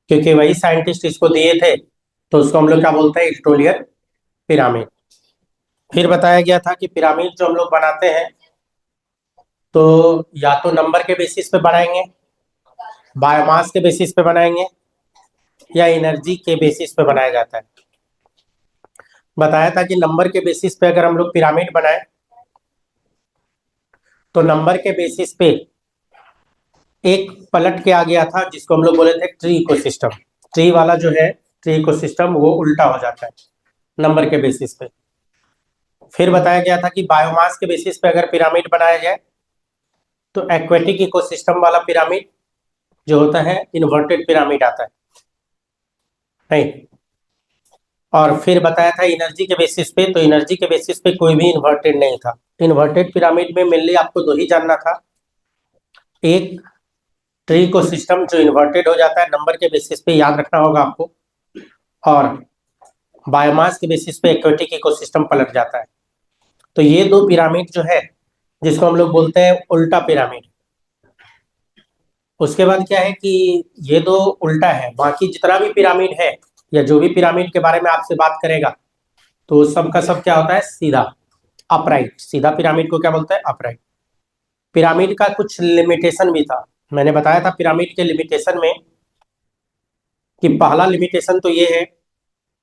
क्योंकि वही साइंटिस्ट इसको दिए थे, तो उसको हम लोग क्या बोलते हैं, स्टोलियन पिरामिड। फिर बताया गया था कि पिरामिड जो हम लोग बनाते हैं, तो या तो नंबर के बेसिस पे बनाएंगे, बायोमास के बेसिस पे बनाएंगे, या एनर्जी के बेसिस पे बनाया जाता है। बताया था कि नंबर के बेसिस पे अगर हम लोग पिरामिड बनाए, तो नंबर के बेसिस पे एक पलट के आ गया था जिसको हम लोग बोले थे ट्री इकोसिस्टम। ट्री वाला जो है, ट्री इकोसिस्टम, वो उल्टा हो जाता है नंबर के बेसिस पे। फिर बताया गया था कि बायोमास के बेसिस पे अगर पिरामिड बनाया जाए, तो एक्वेटिक इकोसिस्टम वाला पिरामिड जो होता है, इन्वर्टेड पिरामिड आता है, नहीं। और फिर बताया था एनर्जी के बेसिस पे, तो एनर्जी के बेसिस पे कोई भी इन्वर्टेड नहीं था। इन्वर्टेड पिरामिड में मेनली आपको दो ही जानना था, एक ट्री को सिस्टम जो इन्वर्टेड हो जाता है नंबर के बेसिस पे, याद रखना होगा आपको, और बायोमास के बेसिस पे एक्वेटिक इकोसिस्टम पलट जाता है। तो ये दो पिरामिड जो है, जिसको हम लोग बोलते हैं उल्टा पिरामिड। उसके बाद क्या है कि ये दो उल्टा है, बाकी जितना भी पिरामिड है, या जो भी पिरामिड के बारे में आपसे बात करेगा, तो सब का सब क्या होता है, सीधा, अपराइट। सीधा पिरामिड को क्या बोलते हैं, अपराइट। पिरामिड का कुछ लिमिटेशन भी था, मैंने बताया था पिरामिड के लिमिटेशन में, कि पहला लिमिटेशन तो ये है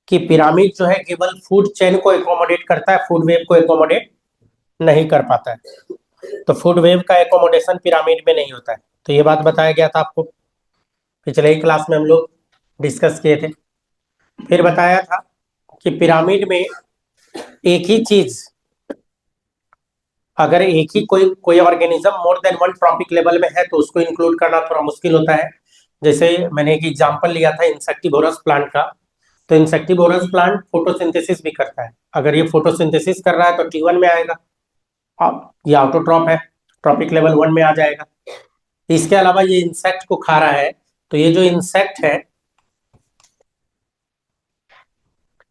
कि पिरामिड जो है केवल फूड चेन को एकोमोडेट करता है, फूड वेब को एकोमोडेट नहीं कर पाता है। तो फूड वेब का एकोमोडेशन पिरामिड में नहीं होता है। तो ये बात बताया गया था आपको, पिछले ही क्लास में हम लोग डिस्कस किए थे। फिर बताया था कि पिरामिड में एक ही चीज, अगर एक ही कोई कोई organism more than one trophic level में है, तो उसको इंक्लूड करना थोड़ा मुश्किल होता है। जैसे मैंने एक एग्जांपल लिया था इंसेक्टिवोरस प्लांट का। तो इंसेक्टिवोरस प्लांट फोटोसिंथेसिस भी करता है। अगर ये फोटोसिंथेसिस कर रहा है तो T1 में आएगा। अब ये ऑटोट्रॉप है, ट्रॉपिक लेवल 1 में आ जाएगा। इसके अलावा ये इंसेक्ट को खा रहा है, तो ये जो इंसेक्ट है,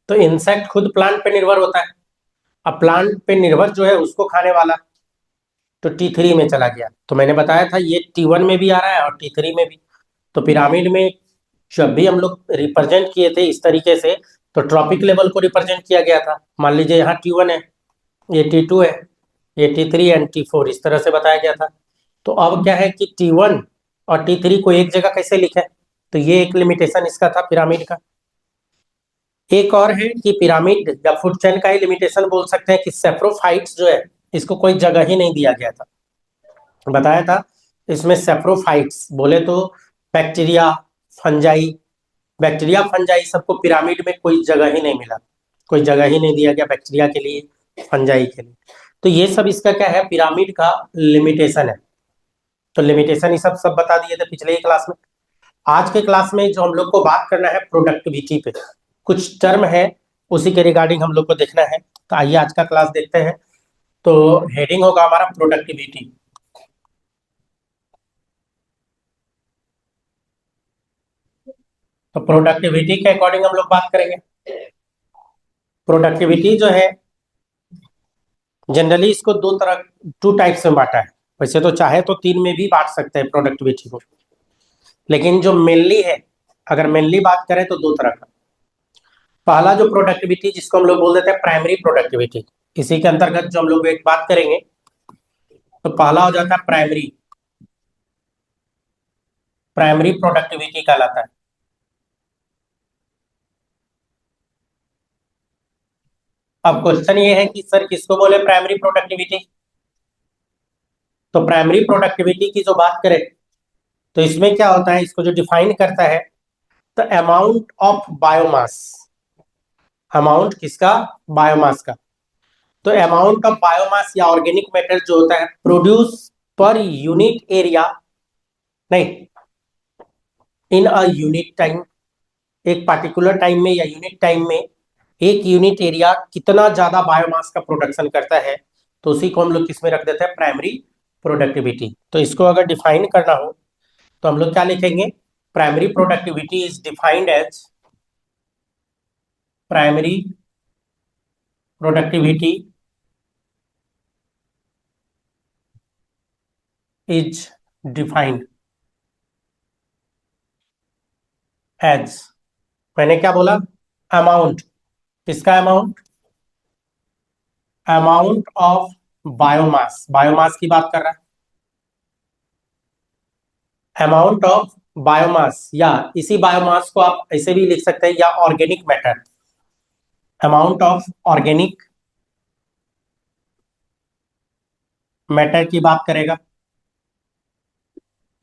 तो इंसेक्ट खुद प्लांट पे निर्भर होता है। अब प्लांट पे निर्भर जो है उसको खाने वाला, तो T3 में चला गया। तो मैंने बताया था ये T1 में भी आ रहा है और T3 में भी। तो पिरामिड में जब भी हम लोग रिप्रेजेंट किए थे इस तरीके से, तो ट्रॉपिक लेवल को रिप्रेजेंट किया गया था। मान लीजिए यहाँ T1 है, ये T2 है, ये T3 एंड T4, इस तरह से बताया गया था। तो अब क्या है कि T1 और T3 को एक जगह कैसे लिखे, तो ये एक लिमिटेशन इसका था पिरामिड का। एक और है कि पिरामिड या फूड चेन का ही लिमिटेशन बोल सकते हैं कि सेप्रोफाइट्स जो है, इसको कोई जगह ही नहीं दिया गया था। बताया था इसमें सेप्रोफाइट्स बोले तो बैक्टीरिया, फंजाई, बैक्टीरिया फंजाई सबको पिरामिड में कोई जगह ही नहीं मिला, कोई जगह ही नहीं दिया गया बैक्टीरिया के लिए, फंजाई के लिए। तो ये सब इसका क्या है, पिरामिड का लिमिटेशन है। तो लिमिटेशन ही सब सब बता दिए थे पिछले ही क्लास में। आज के क्लास में जो हम लोग को बात करना है प्रोडक्टिविटी पे, कुछ टर्म है उसी के रिगार्डिंग हम लोग को देखना है। तो आइए आज का क्लास देखते हैं। तो हेडिंग होगा हमारा प्रोडक्टिविटी। तो प्रोडक्टिविटी के अकॉर्डिंग हम लोग बात करेंगे। प्रोडक्टिविटी जो है, जनरली इसको दो तरह, टू टाइप्स में बांटा है। वैसे तो चाहे तो तीन में भी बांट सकते हैं प्रोडक्टिविटी को, लेकिन जो मेनली है, अगर मेनली बात करें तो दो तरह का। पहला जो प्रोडक्टिविटी जिसको हम लोग बोल देते हैं प्राइमरी प्रोडक्टिविटी, इसी के अंतर्गत जो हम लोग एक बात करेंगे, तो पहला हो जाता है प्राइमरी, प्राइमरी प्रोडक्टिविटी कहलाता है। अब क्वेश्चन ये है कि सर किसको बोले प्राइमरी प्रोडक्टिविटी। तो प्राइमरी प्रोडक्टिविटी की जो बात करें, तो इसमें क्या होता है, इसको जो डिफाइन करता है, तो अमाउंट ऑफ बायोमास, अमाउंट किसका, बायोमास का। तो अमाउंट ऑफ बायोमास या ऑर्गेनिक मैटर जो होता है प्रोड्यूस पर यूनिट एरिया, नहीं, इन अ यूनिट टाइम, एक पार्टिकुलर टाइम में या यूनिट टाइम में एक यूनिट एरिया कितना ज्यादा बायोमास का प्रोडक्शन करता है, तो उसी को हम लोग किसमें रख देते हैं, प्राइमरी प्रोडक्टिविटी। तो इसको अगर डिफाइन करना हो, तो हम लोग क्या लिखेंगे, primary productivity is defined as, primary productivity is defined as, मैंने क्या बोला? अमाउंट, किसका amount? Amount of biomass, biomass की बात कर रहा है। अमाउंट ऑफ बायोमास, या इसी बायोमास को आप ऐसे भी लिख सकते हैं, या organic matter, amount of organic matter की बात करेगा।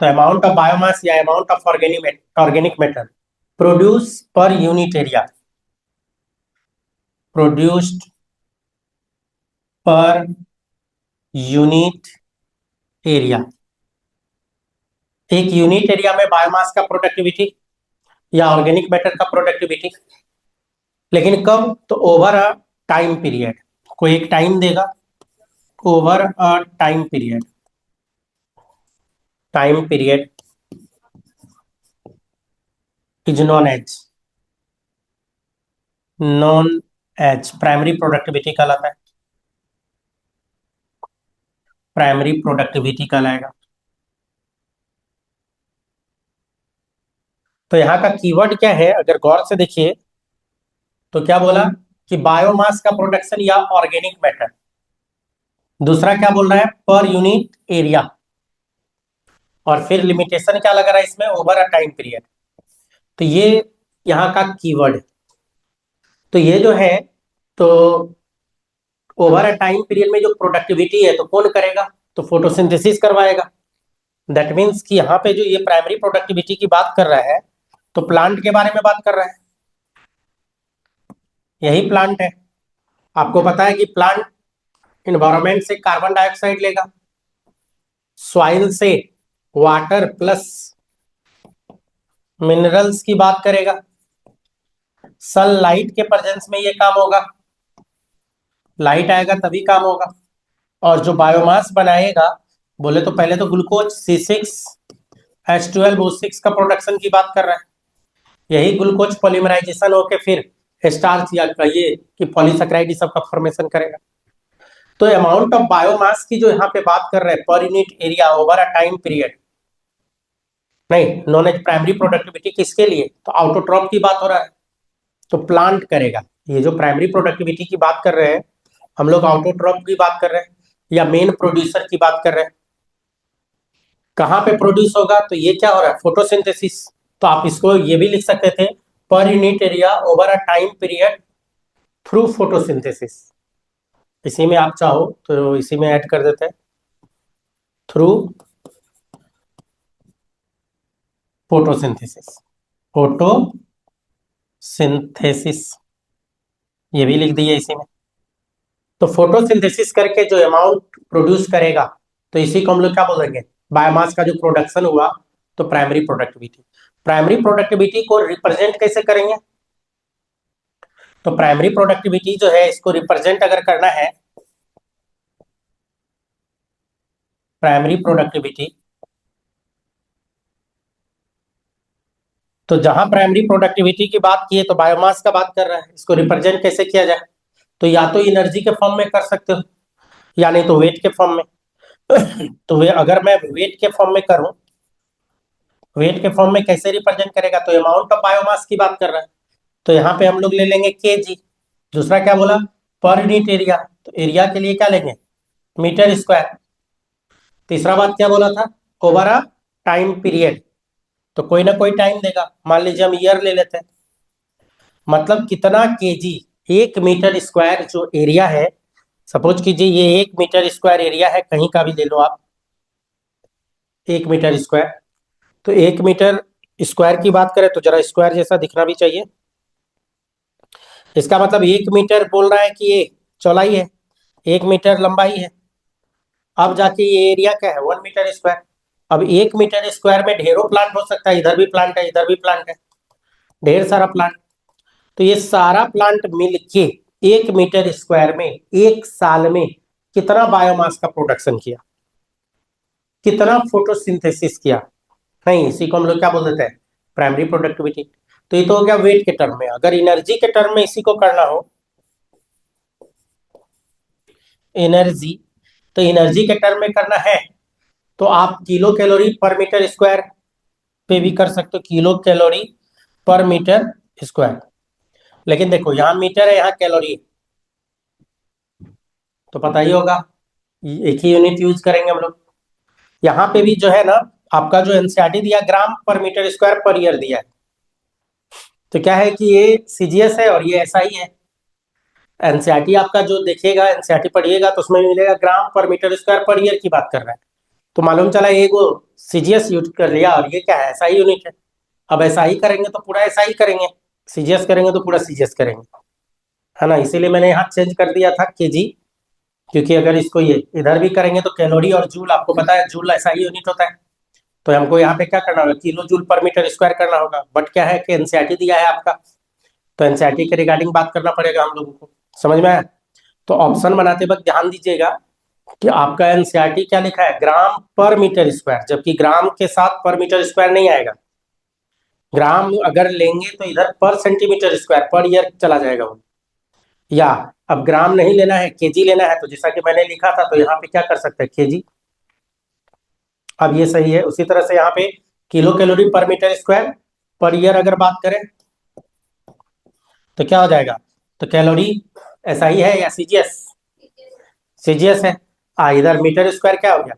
तो अमाउंट ऑफ बायोमास या amount of organic matter produce per unit area, produced per unit area, एक यूनिट एरिया में बायोमास का प्रोडक्टिविटी या ऑर्गेनिक मैटर का प्रोडक्टिविटी। लेकिन कब? तो ओवर अ टाइम पीरियड, कोई एक टाइम देगा, over a time period, time period is known as primary productivity कहलाता है, प्राइमरी प्रोडक्टिविटी कहलाएगा। तो यहाँ का कीवर्ड क्या है, अगर गौर से देखिए तो क्या बोला कि बायोमास का प्रोडक्शन या ऑर्गेनिक मैटर। दूसरा क्या बोल रहा है? Per unit area. और फिर लिमिटेशन क्या लग रहा है इसमें? Over a time period. तो ये यहाँ का कीवर्ड। तो ये जो है, तो ओवर अ टाइम पीरियड में जो प्रोडक्टिविटी है तो कौन करेगा? तो फोटोसिंथेसिस करवाएगा। दैट मीन्स कि यहाँ पे जो ये प्राइमरी प्रोडक्टिविटी की बात कर रहा है तो प्लांट के बारे में बात कर रहा है, यही प्लांट है। आपको पता है कि प्लांट इन्वायरमेंट से कार्बन डाइऑक्साइड लेगा, सॉइल से वाटर प्लस मिनरल्स की बात करेगा, सनलाइट के प्रेजेंस में ये काम होगा, लाइट आएगा तभी काम होगा। और जो बायोमास बनाएगा, बोले तो पहले तो ग्लूकोज C6H12O6 का प्रोडक्शन की बात कर रहा है। यही ग्लूकोज पॉलीमराइजेशन होके फिर स्टार्च या ये कि पॉलीसैकेराइड सब का फॉर्मेशन करेगा। तो अमाउंट ऑफ बायोमास की जो यहाँ पे बात कर रहे हैं, per unit area over a time period, नहीं, नॉन एज प्राइमरी प्रोडक्टिविटी किसके लिए? तो आउटोट्रॉप की बात हो रहा है, तो प्लांट करेगा। ये जो प्राइमरी प्रोडक्टिविटी की बात कर रहे हैं हम लोग, आउटोट्रॉप की बात कर रहे हैं या मेन प्रोड्यूसर की बात कर रहे हैं। कहाँ पे प्रोड्यूस होगा? तो ये क्या हो रहा है? फोटोसिंथेसिस। तो आप इसको ये भी लिख सकते थे, per unit area over a time period through photosynthesis. इसी में आप चाहो तो इसी में ऐड कर देते हैं, थ्रू फोटोसिंथेसिस, फोटोसिंथेसिस ये भी लिख दिए इसी में। तो फोटोसिंथेसिस करके जो अमाउंट प्रोड्यूस करेगा तो इसी को हम लोग क्या बोलेंगे? बायोमास का जो प्रोडक्शन हुआ तो प्राइमरी प्रोडक्टिविटी। प्राइमरी प्रोडक्टिविटी को रिप्रेजेंट कैसे करेंगे? तो प्राइमरी प्रोडक्टिविटी जो है इसको रिप्रेजेंट अगर करना है, प्राइमरी प्रोडक्टिविटी, तो जहां प्राइमरी प्रोडक्टिविटी की बात की है तो बायोमास का बात कर रहा है, इसको रिप्रेजेंट कैसे किया जाए? तो या तो एनर्जी के फॉर्म में कर सकते हो, या नहीं तो वेट के फॉर्म में। तो वे अगर मैं वेट के फॉर्म में करूं, वेट के फॉर्म में कैसे रिप्रेजेंट करेगा? तो अमाउंट ऑफ बायोमास की बात कर रहा है, तो यहाँ पे हम लोग ले लेंगे केजी। दूसरा क्या बोला? पर यूनिट एरिया, तो एरिया के लिए क्या लेंगे? Metre square. तीसरा बात क्या बोला था? ओवर अ टाइम पीरियड, तो कोई ना कोई टाइम देगा, मान लीजिए हम ईयर ले लेते हैं। मतलब कितना केजी, 1 मीटर स्क्वायर जो एरिया है, सपोज कीजिए ये 1 मीटर स्क्वायर एरिया है, कहीं का भी ले लो आप, 1 मीटर स्क्वायर। तो 1 मीटर स्क्वायर की बात करें तो जरा स्क्वायर जैसा दिखना भी चाहिए। इसका मतलब 1 मीटर बोल रहा है कि ये चौड़ाई है, 1 मीटर लंबाई है। अब जाके ये एरिया क्या है? 1 मीटर स्क्वायर। अब 1 मीटर स्क्वायर में ढेरों प्लांट हो सकता है, इधर भी प्लांट है, इधर भी प्लांट है, ढेर सारा प्लांट। तो ये सारा प्लांट मिलके 1 मीटर स्क्वायर में एक साल में कितना बायोमास का प्रोडक्शन किया, कितना फोटोसिंथेसिस किया? नहीं, इसी को हम लोग क्या बोल देते हैं? Primary productivity. तो ये तो हो गया वेट के टर्म में। अगर एनर्जी के टर्म में इसी को करना हो, एनर्जी, तो एनर्जी के टर्म में करना है तो आप किलो कैलोरी पर मीटर स्क्वायर पे भी कर सकते हो, किलो कैलोरी पर मीटर स्क्वायर। लेकिन देखो यहाँ मीटर है, यहाँ कैलोरी है, तो पता ही होगा, एक ही यूनिट यूज करेंगे हम लोग। यहाँ पे भी जो है ना, आपका जो एनसीईआरटी दिया ग्राम पर मीटर स्क्वायर पर ईयर दिया है, तो क्या है कि ये सीजीएस है और ये ऐसा ही है। एनसीईआरटी आपका जो देखिएगा, एनसीईआरटी पढ़िएगा तो उसमें मिलेगा ग्राम पर मीटर स्क्वायर पर ईयर की बात कर रहा है। तो मालूम चला ये वो सीजीएस यूज कर लिया और ये क्या है, ऐसा ही यूनिट है। अब ऐसा ही करेंगे तो पूरा ऐसा ही करेंगे, सीजीएस करेंगे तो पूरा सीजीएस करेंगे, है ना। इसीलिए मैंने यहाँ चेंज कर दिया था केजी, क्योंकि अगर इसको ये इधर भी करेंगे तो कैलोरी और जूल, आपको पता है जूल ऐसा ही यूनिट होता है। तो हमको यहाँ पे क्या करना होगा, किलो जूल पर मीटर स्क्वायर करना होगा। बट क्या है कि एनसीईआरटी दिया है आपका, तो एनसीईआरटी के रिगार्डिंग बात करना पड़ेगा हम लोगों को। समझ में आया? तो ऑप्शन बनाते वक्त ध्यान दीजिएगा कि आपका एनसीईआरटी क्या लिखा है, ग्राम पर मीटर स्क्वायर, जबकि ग्राम के साथ पर मीटर स्क्वायर नहीं आएगा। ग्राम अगर लेंगे तो इधर पर सेंटीमीटर स्क्वायर पर ईयर चला जाएगा वो। या अब ग्राम नहीं लेना है, केजी लेना है, तो जैसा कि मैंने लिखा था, तो यहाँ पे क्या कर सकते हैं, केजी। अब ये सही है। उसी तरह से यहाँ पे किलो कैलोरी पर मीटर स्क्वायर पर ईयर अगर बात करें तो क्या हो जाएगा, तो कैलोरी ऐसा ही है या सीजीएस, सीजीएस है। इधर मीटर स्क्वायर क्या हो गया,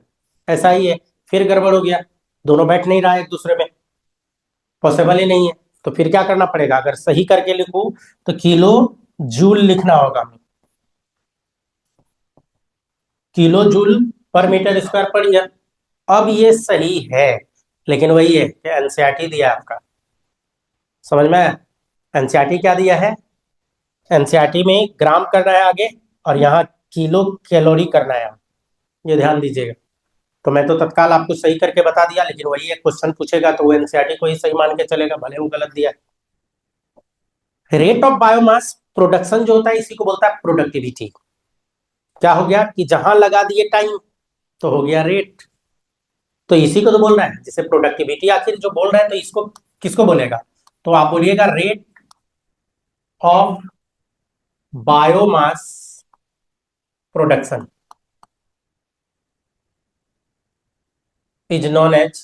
ऐसा ही है। फिर गड़बड़ हो गया, दोनों बैठ नहीं रहा है एक दूसरे में, पॉसिबल ही नहीं है। तो फिर क्या करना पड़ेगा, अगर सही करके लिखूं तो किलो जूल लिखना होगा, किलो जूल पर मीटर स्क्वायर पर ईयर। अब ये सही है, लेकिन वही है कि एनसीईआरटी दिया है आपका। समझ में आया? एनसीईआरटी क्या दिया है, एनसीईआरटी में ग्राम करना है आगे, और यहाँ किलो कैलोरी करना है, ये ध्यान दीजिएगा। तो मैं तो तत्काल आपको सही करके बता दिया, लेकिन वही एक क्वेश्चन पूछेगा तो वो एनसीईआरटी को ही सही मान के चलेगा, भले वो गलत दिया है। रेट ऑफ बायोमास प्रोडक्शन जो होता है, इसी को बोलता है प्रोडक्टिविटी। क्या हो गया कि जहां लगा दिए टाइम तो हो गया रेट, तो इसी को तो बोल रहा है जिसे प्रोडक्टिविटी आखिर जो बोल रहा है, तो इसको किसको बोलेगा, तो आप बोलिएगा rate of biomass production is known as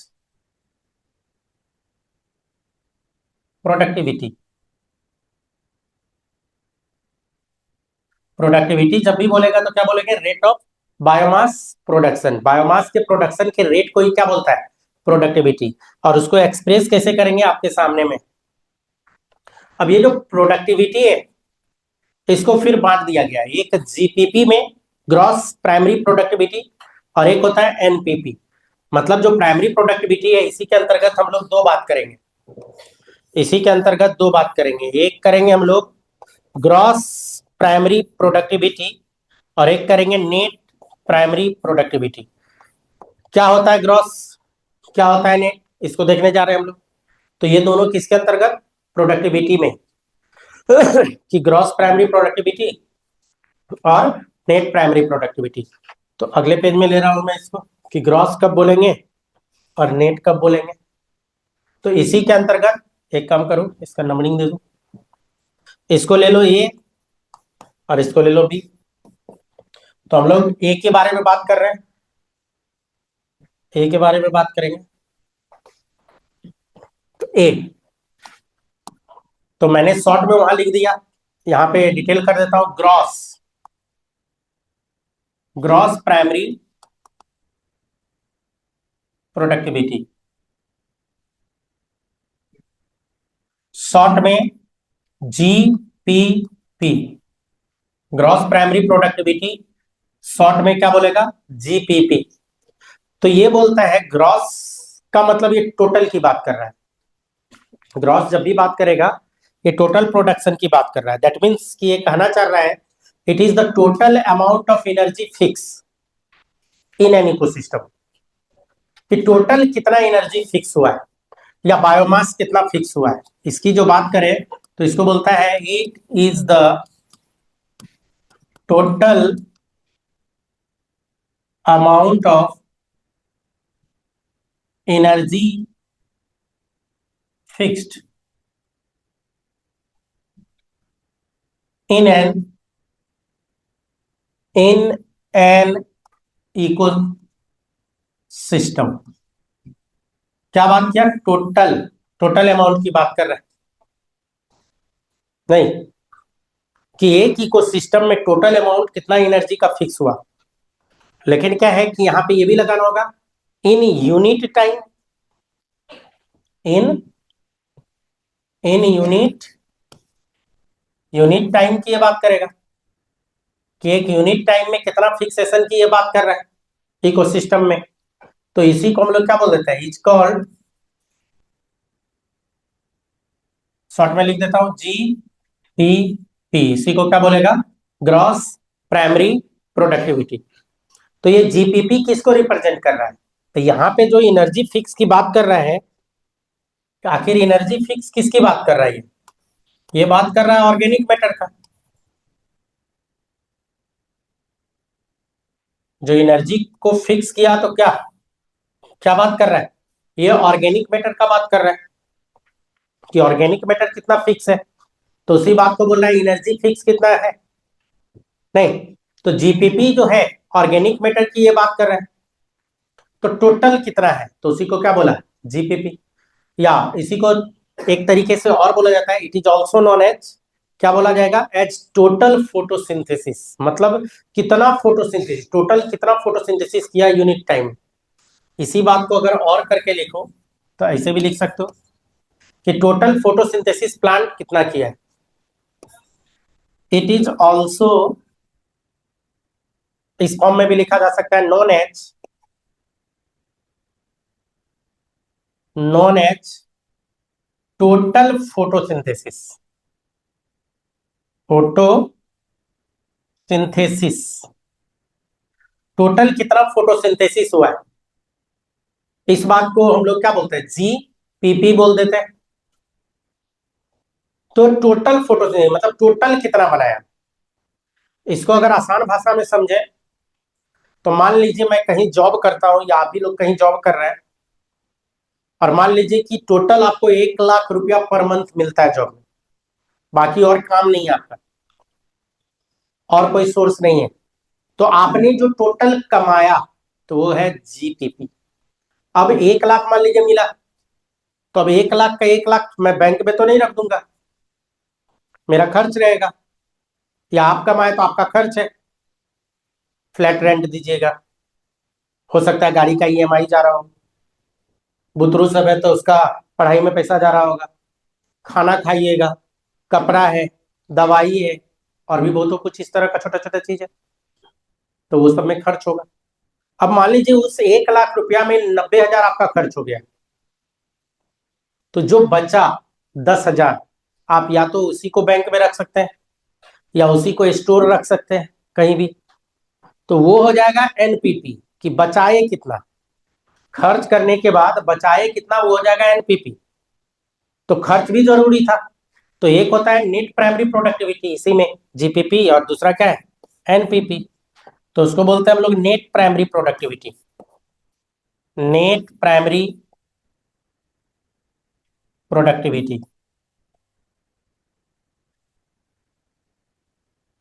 productivity. Productivity जब भी बोलेगा तो क्या बोलेंगे, rate of biomass production. Biomass के प्रोडक्शन के रेट को ही क्या बोलता है, प्रोडक्टिविटी। और उसको एक्सप्रेस कैसे करेंगे आपके सामने में। अब ये जो प्रोडक्टिविटी है, इसको फिर बांट दिया गया है, एक जीपीपी में, ग्रॉस प्राइमरी प्रोडक्टिविटी, और एक होता है एनपीपी। मतलब जो प्राइमरी प्रोडक्टिविटी है, इसी के अंतर्गत हम लोग दो बात करेंगे, इसी के अंतर्गत दो बात करेंगे। एक करेंगे हम लोग ग्रॉस प्राइमरी प्रोडक्टिविटी, और एक करेंगे नेट प्राइमरी प्रोडक्टिविटी। क्या होता है ग्रॉस, क्या होता है नेट, इसको देखने जा रहे हैं हम लोग। तो ये दोनों किसके अंतर्गत, प्रोडक्टिविटी में कि ग्रॉस प्राइमरी प्रोडक्टिविटी और नेट प्राइमरी प्रोडक्टिविटी। तो अगले पेज में ले रहा हूं मैं इसको, कि ग्रॉस कब बोलेंगे और नेट कब बोलेंगे। तो इसी के अंतर्गत एक काम करो, इसका नंबरिंग दे दो, इसको ले लो ए और इसको ले लो बी। तो हम लोग ए के बारे में बात कर रहे हैं, ए के बारे में बात करेंगे। तो ए, तो मैंने शॉर्ट में वहां लिख दिया, यहां पे डिटेल कर देता हूं, gross, gross primary productivity, short में GPP, gross primary productivity, short में क्या बोलेगा, जीपीपी। तो ये बोलता है ग्रॉस का मतलब ये टोटल की बात कर रहा है। ग्रॉस जब भी बात करेगा ये टोटल प्रोडक्शन की बात कर रहा है। दैट मीन्स कि ये कहना चाह रहा है it is the total amount of energy fix in an ecosystem, कि टोटल कितना एनर्जी फिक्स हुआ है या बायोमास कितना फिक्स हुआ है। इसकी जो बात करें तो इसको बोलता है it is the total amount of energy fixed in an ecosystem. क्या बात किया, टोटल, टोटल अमाउंट की बात कर रहे हैं। नहीं, कि एक इकोसिस्टम में टोटल अमाउंट कितना एनर्जी का फिक्स हुआ, लेकिन क्या है कि यहाँ पे ये भी लगाना होगा in unit time, in in unit time की ये बात करेगा कि एक यूनिट टाइम में कितना फिक्सेशन की ये बात कर रहा है इकोसिस्टम में। तो इसी को हम लोग क्या बोल देते हैं, इज कॉल्ड, शॉर्ट में लिख देता हूं जी पी पी, इसी को क्या बोलेगा, ग्रॉस प्राइमरी प्रोडक्टिविटी। तो ये जीपीपी किसको रिप्रेजेंट कर रहा है, तो यहाँ पे जो एनर्जी फिक्स की बात कर रहा है, तो आखिर एनर्जी फिक्स किसकी बात कर रहा है, ये बात कर रहा है ऑर्गेनिक मैटर का। जो एनर्जी को फिक्स किया तो क्या क्या बात कर रहा है, ये ऑर्गेनिक मैटर का बात कर रहा है कि ऑर्गेनिक मैटर कितना फिक्स है। तो उसी बात को बोल रहा है एनर्जी फिक्स कितना है, नहीं, तो जीपीपी जो है ऑर्गेनिक मैटर की ये बात कर रहा है। तो टोटल कितना है, तो उसी को क्या बोला, जीपीपी। या इसी को एक तरीके से और बोला जाता है, it is also known as, क्या बोला जाएगा, एज टोटल फोटोसिंथेसिस। मतलब कितना फोटोसिंथेसिस, टोटल कितना फोटोसिंथेसिस किया यूनिट टाइम। इसी बात को अगर और करके लिखो तो ऐसे भी लिख सकते हो कि टोटल फोटोसिंथेसिस प्लांट कितना किया है। इट इज ऑल्सो, इस फॉर्म में भी लिखा जा सकता है, non H total photosynthesis, photosynthesis, total कितना फोटोसिंथेसिस हुआ है, इस बात को हम लोग क्या बोलते हैं, जी पीपी बोल देते हैं। तो टोटल फोटोसिंथेसिस मतलब टोटल कितना बनाया। इसको अगर आसान भाषा में समझे तो मान लीजिए मैं कहीं जॉब करता हूं या आप भी लोग कहीं जॉब कर रहे हैं, और मान लीजिए कि टोटल आपको 1 लाख रुपया पर मंथ मिलता है जॉब में, बाकी और काम नहीं है आपका, और कोई सोर्स नहीं है, तो आपने जो टोटल कमाया तो वो है जीटीपी। अब 1 लाख मान लीजिए मिला, तो अब 1 लाख का 1 लाख मैं बैंक में तो नहीं रख दूंगा, मेरा खर्च रहेगा, या आप कमाए तो आपका खर्च है, फ्लैट रेंट दीजिएगा, हो सकता है गाड़ी का ईएमआई जा रहा हो, बुतरू सब है तो उसका पढ़ाई में पैसा जा रहा होगा, खाना खाइएगा, कपड़ा है, दवाई है, और भी बहुत कुछ इस तरह का छोटा छोटा चीज है, तो वो सब में खर्च होगा। अब मान लीजिए उस 1 लाख रुपया में 90 हजार आपका खर्च हो गया, तो जो बचा 10 हजार, आप या तो उसी को बैंक में रख सकते हैं या उसी को स्टोर रख सकते हैं कहीं भी, तो वो हो जाएगा एनपीपी, कि बचाए कितना, खर्च करने के बाद बचाए कितना, वो हो जाएगा एनपीपी। तो खर्च भी जरूरी था, तो एक होता है नेट प्राइमरी प्रोडक्टिविटी इसी में जीपीपी, और दूसरा क्या है, एनपीपी। तो उसको बोलते हैं हम लोग net primary productivity, net primary productivity,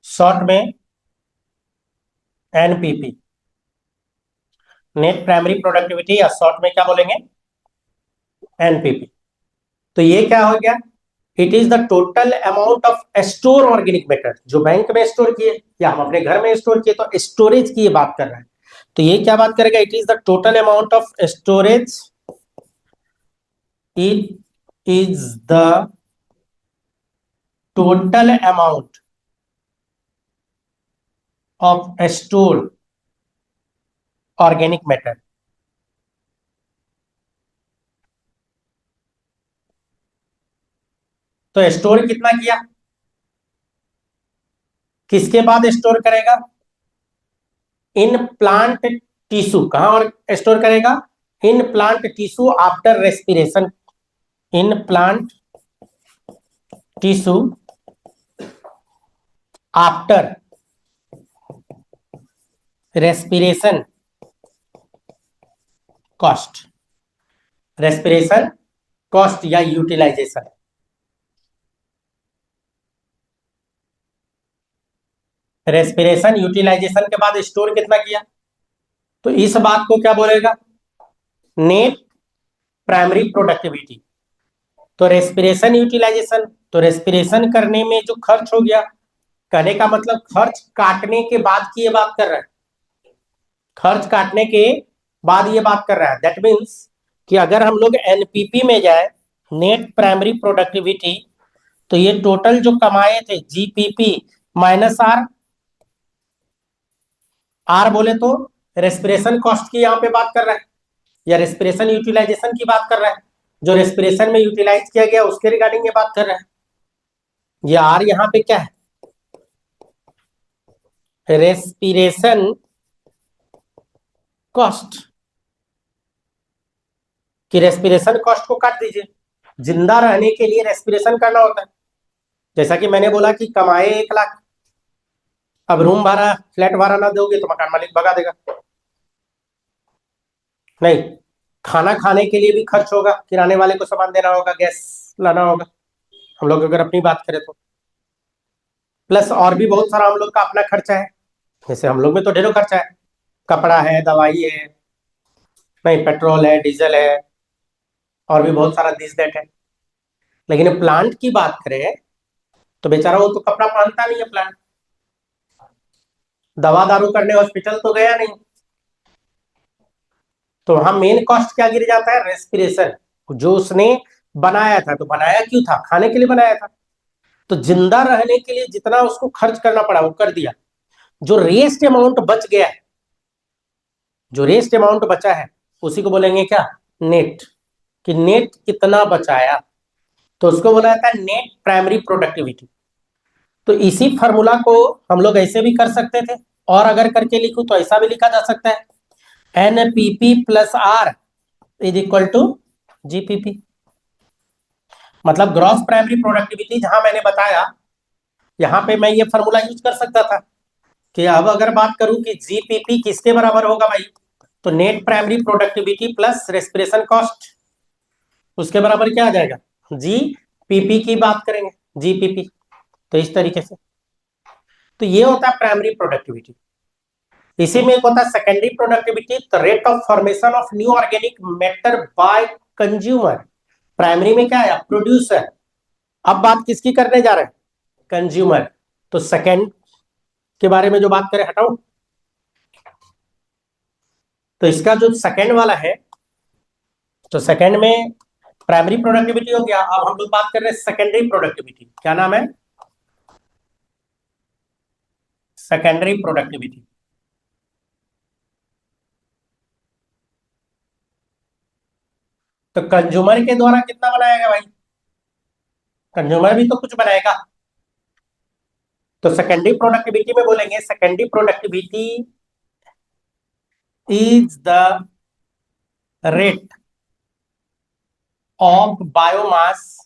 short में एनपीपी, नेट प्राइमरी प्रोडक्टिविटी, या शॉर्ट में क्या बोलेंगे, एनपीपी। तो ये क्या हो गया, it is the total amount of store organic matter, जो बैंक में स्टोर किए या हम अपने घर में स्टोर किए, तो स्टोरेज की ये बात कर रहा है। तो ये क्या बात करेगा, it is the total amount of storage, it is the total amount of store organic matter. तो स्टोर कितना किया, किसके बाद स्टोर करेगा, इन प्लांट टिश्यू, कहां और स्टोर करेगा, in plant tissue after respiration, in plant tissue after respiration cost, respiration cost या यूटिलाइजेशन। रेस्पिरेशन यूटिलाइजेशन के बाद स्टोर कितना किया, तो इस बात को क्या बोलेगा, नेट प्राइमरी प्रोडक्टिविटी। तो रेस्पिरेशन यूटिलाइजेशन, तो रेस्पिरेशन करने में जो खर्च हो गया, कहने का मतलब खर्च काटने के बाद की ये बात कर रहा है, खर्च काटने के बाद ये बात कर रहा है। दैट मीन्स कि अगर हम लोग एनपीपी में जाए, नेट प्राइमरी प्रोडक्टिविटी, तो ये टोटल जो कमाए थे जीपीपी माइनस आर, आर बोले तो रेस्पिरेशन कॉस्ट की यहाँ पे बात कर रहा है, या रेस्पिरेशन यूटिलाइजेशन की बात कर रहा है, जो रेस्पिरेशन में यूटिलाइज किया गया उसके रिगार्डिंग ये बात कर रहा है। ये आर यहाँ पे क्या है, रेस्पिरेशन कॉस्ट, कि रेस्पिरेशन कॉस्ट को काट दीजिए। जिंदा रहने के लिए रेस्पिरेशन करना होता है। जैसा कि मैंने बोला कि कमाए 1 लाख, अब रूम भाड़ा फ्लैट भाड़ा ना दोगे तो मकान मालिक भगा देगा, नहीं, खाना खाने के लिए भी खर्च होगा, किराने वाले को सामान देना होगा, गैस लाना होगा, हम लोग अगर अपनी बात करें तो, प्लस और भी बहुत सारा हम लोग का अपना खर्चा है। जैसे हम लोग में तो ढेरों खर्चा है, कपड़ा है, दवाई है, नहीं, पेट्रोल है, डीजल है, और भी बहुत सारा दिस दैट है। लेकिन प्लांट की बात करें तो बेचारा वो तो कपड़ा पहनता नहीं है प्लांट, दवा दारू करने हॉस्पिटल तो गया नहीं, तो वहां मेन कॉस्ट क्या गिर जाता है, रेस्पिरेशन, जो उसने बनाया था। तो बनाया क्यों था, खाने के लिए बनाया था, तो जिंदा रहने के लिए जितना उसको खर्च करना पड़ा वो कर दिया। जो रेस्ट अमाउंट बच गया है, जो रेस्ट अमाउंट बचा है, उसी को बोलेंगे क्या, नेट, कि नेट कितना बचाया, तो उसको बोला जाता है नेट प्राइमरी प्रोडक्टिविटी। तो इसी फॉर्मूला को हम लोग ऐसे भी कर सकते थे, और अगर करके लिखूं तो ऐसा भी लिखा जा सकता है, NPP plus R is equal to GPP, मतलब ग्रॉस प्राइमरी प्रोडक्टिविटी। जहां मैंने बताया यहां पे मैं ये फॉर्मूला यूज कर सकता था कि अब अगर बात करूं कि जीपीपी किसके बराबर होगा भाई, तो net primary productivity plus respiration cost, उसके बराबर क्या आ जाएगा, जी पीपी की बात करेंगे, जीपीपी। तो इस तरीके से, तो ये होता है प्राइमरी प्रोडक्टिविटी। इसी में एक होता है secondary productivity, the rate of formation of new organic matter by consumer. Primary में क्या है, प्रोड्यूसर, अब बात किसकी करने जा रहे हैं, कंज्यूमर। तो सेकेंड के बारे में जो बात करें, हटाओ, तो इसका जो सेकेंड वाला है, तो सेकेंड में प्राइमरी प्रोडक्टिविटी हो गया, अब हम लोग बात कर रहे हैं सेकेंडरी प्रोडक्टिविटी। क्या नाम है, सेकेंडरी प्रोडक्टिविटी। तो कंज्यूमर के द्वारा कितना बनाएगा भाई, कंज्यूमर भी तो कुछ बनाएगा। तो सेकेंडरी प्रोडक्टिविटी में बोलेंगे secondary productivity is the rate of biomass,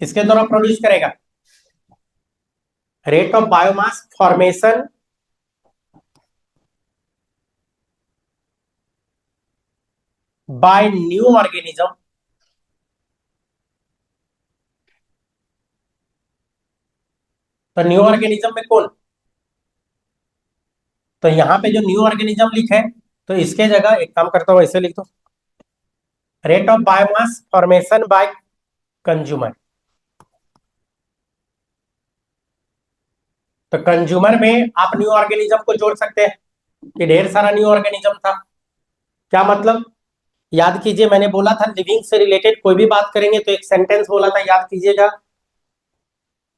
किसके द्वारा प्रोड्यूस करेगा, rate of biomass formation by new organism. तो न्यू ऑर्गेनिज्म में कौन, तो यहां पे जो न्यू ऑर्गेनिज्म लिखे है, तो इसके जगह एक काम करता हूं, ऐसे लिख दो, rate of biomass formation by consumer. तो कंज्यूमर में आप न्यू ऑर्गेनिज्म को जोड़ सकते हैं कि ढेर सारा न्यू ऑर्गेनिज्म था। क्या मतलब, याद कीजिए मैंने बोला था लिविंग से रिलेटेड कोई भी बात करेंगे तो एक सेंटेंस बोला था, याद कीजिएगा,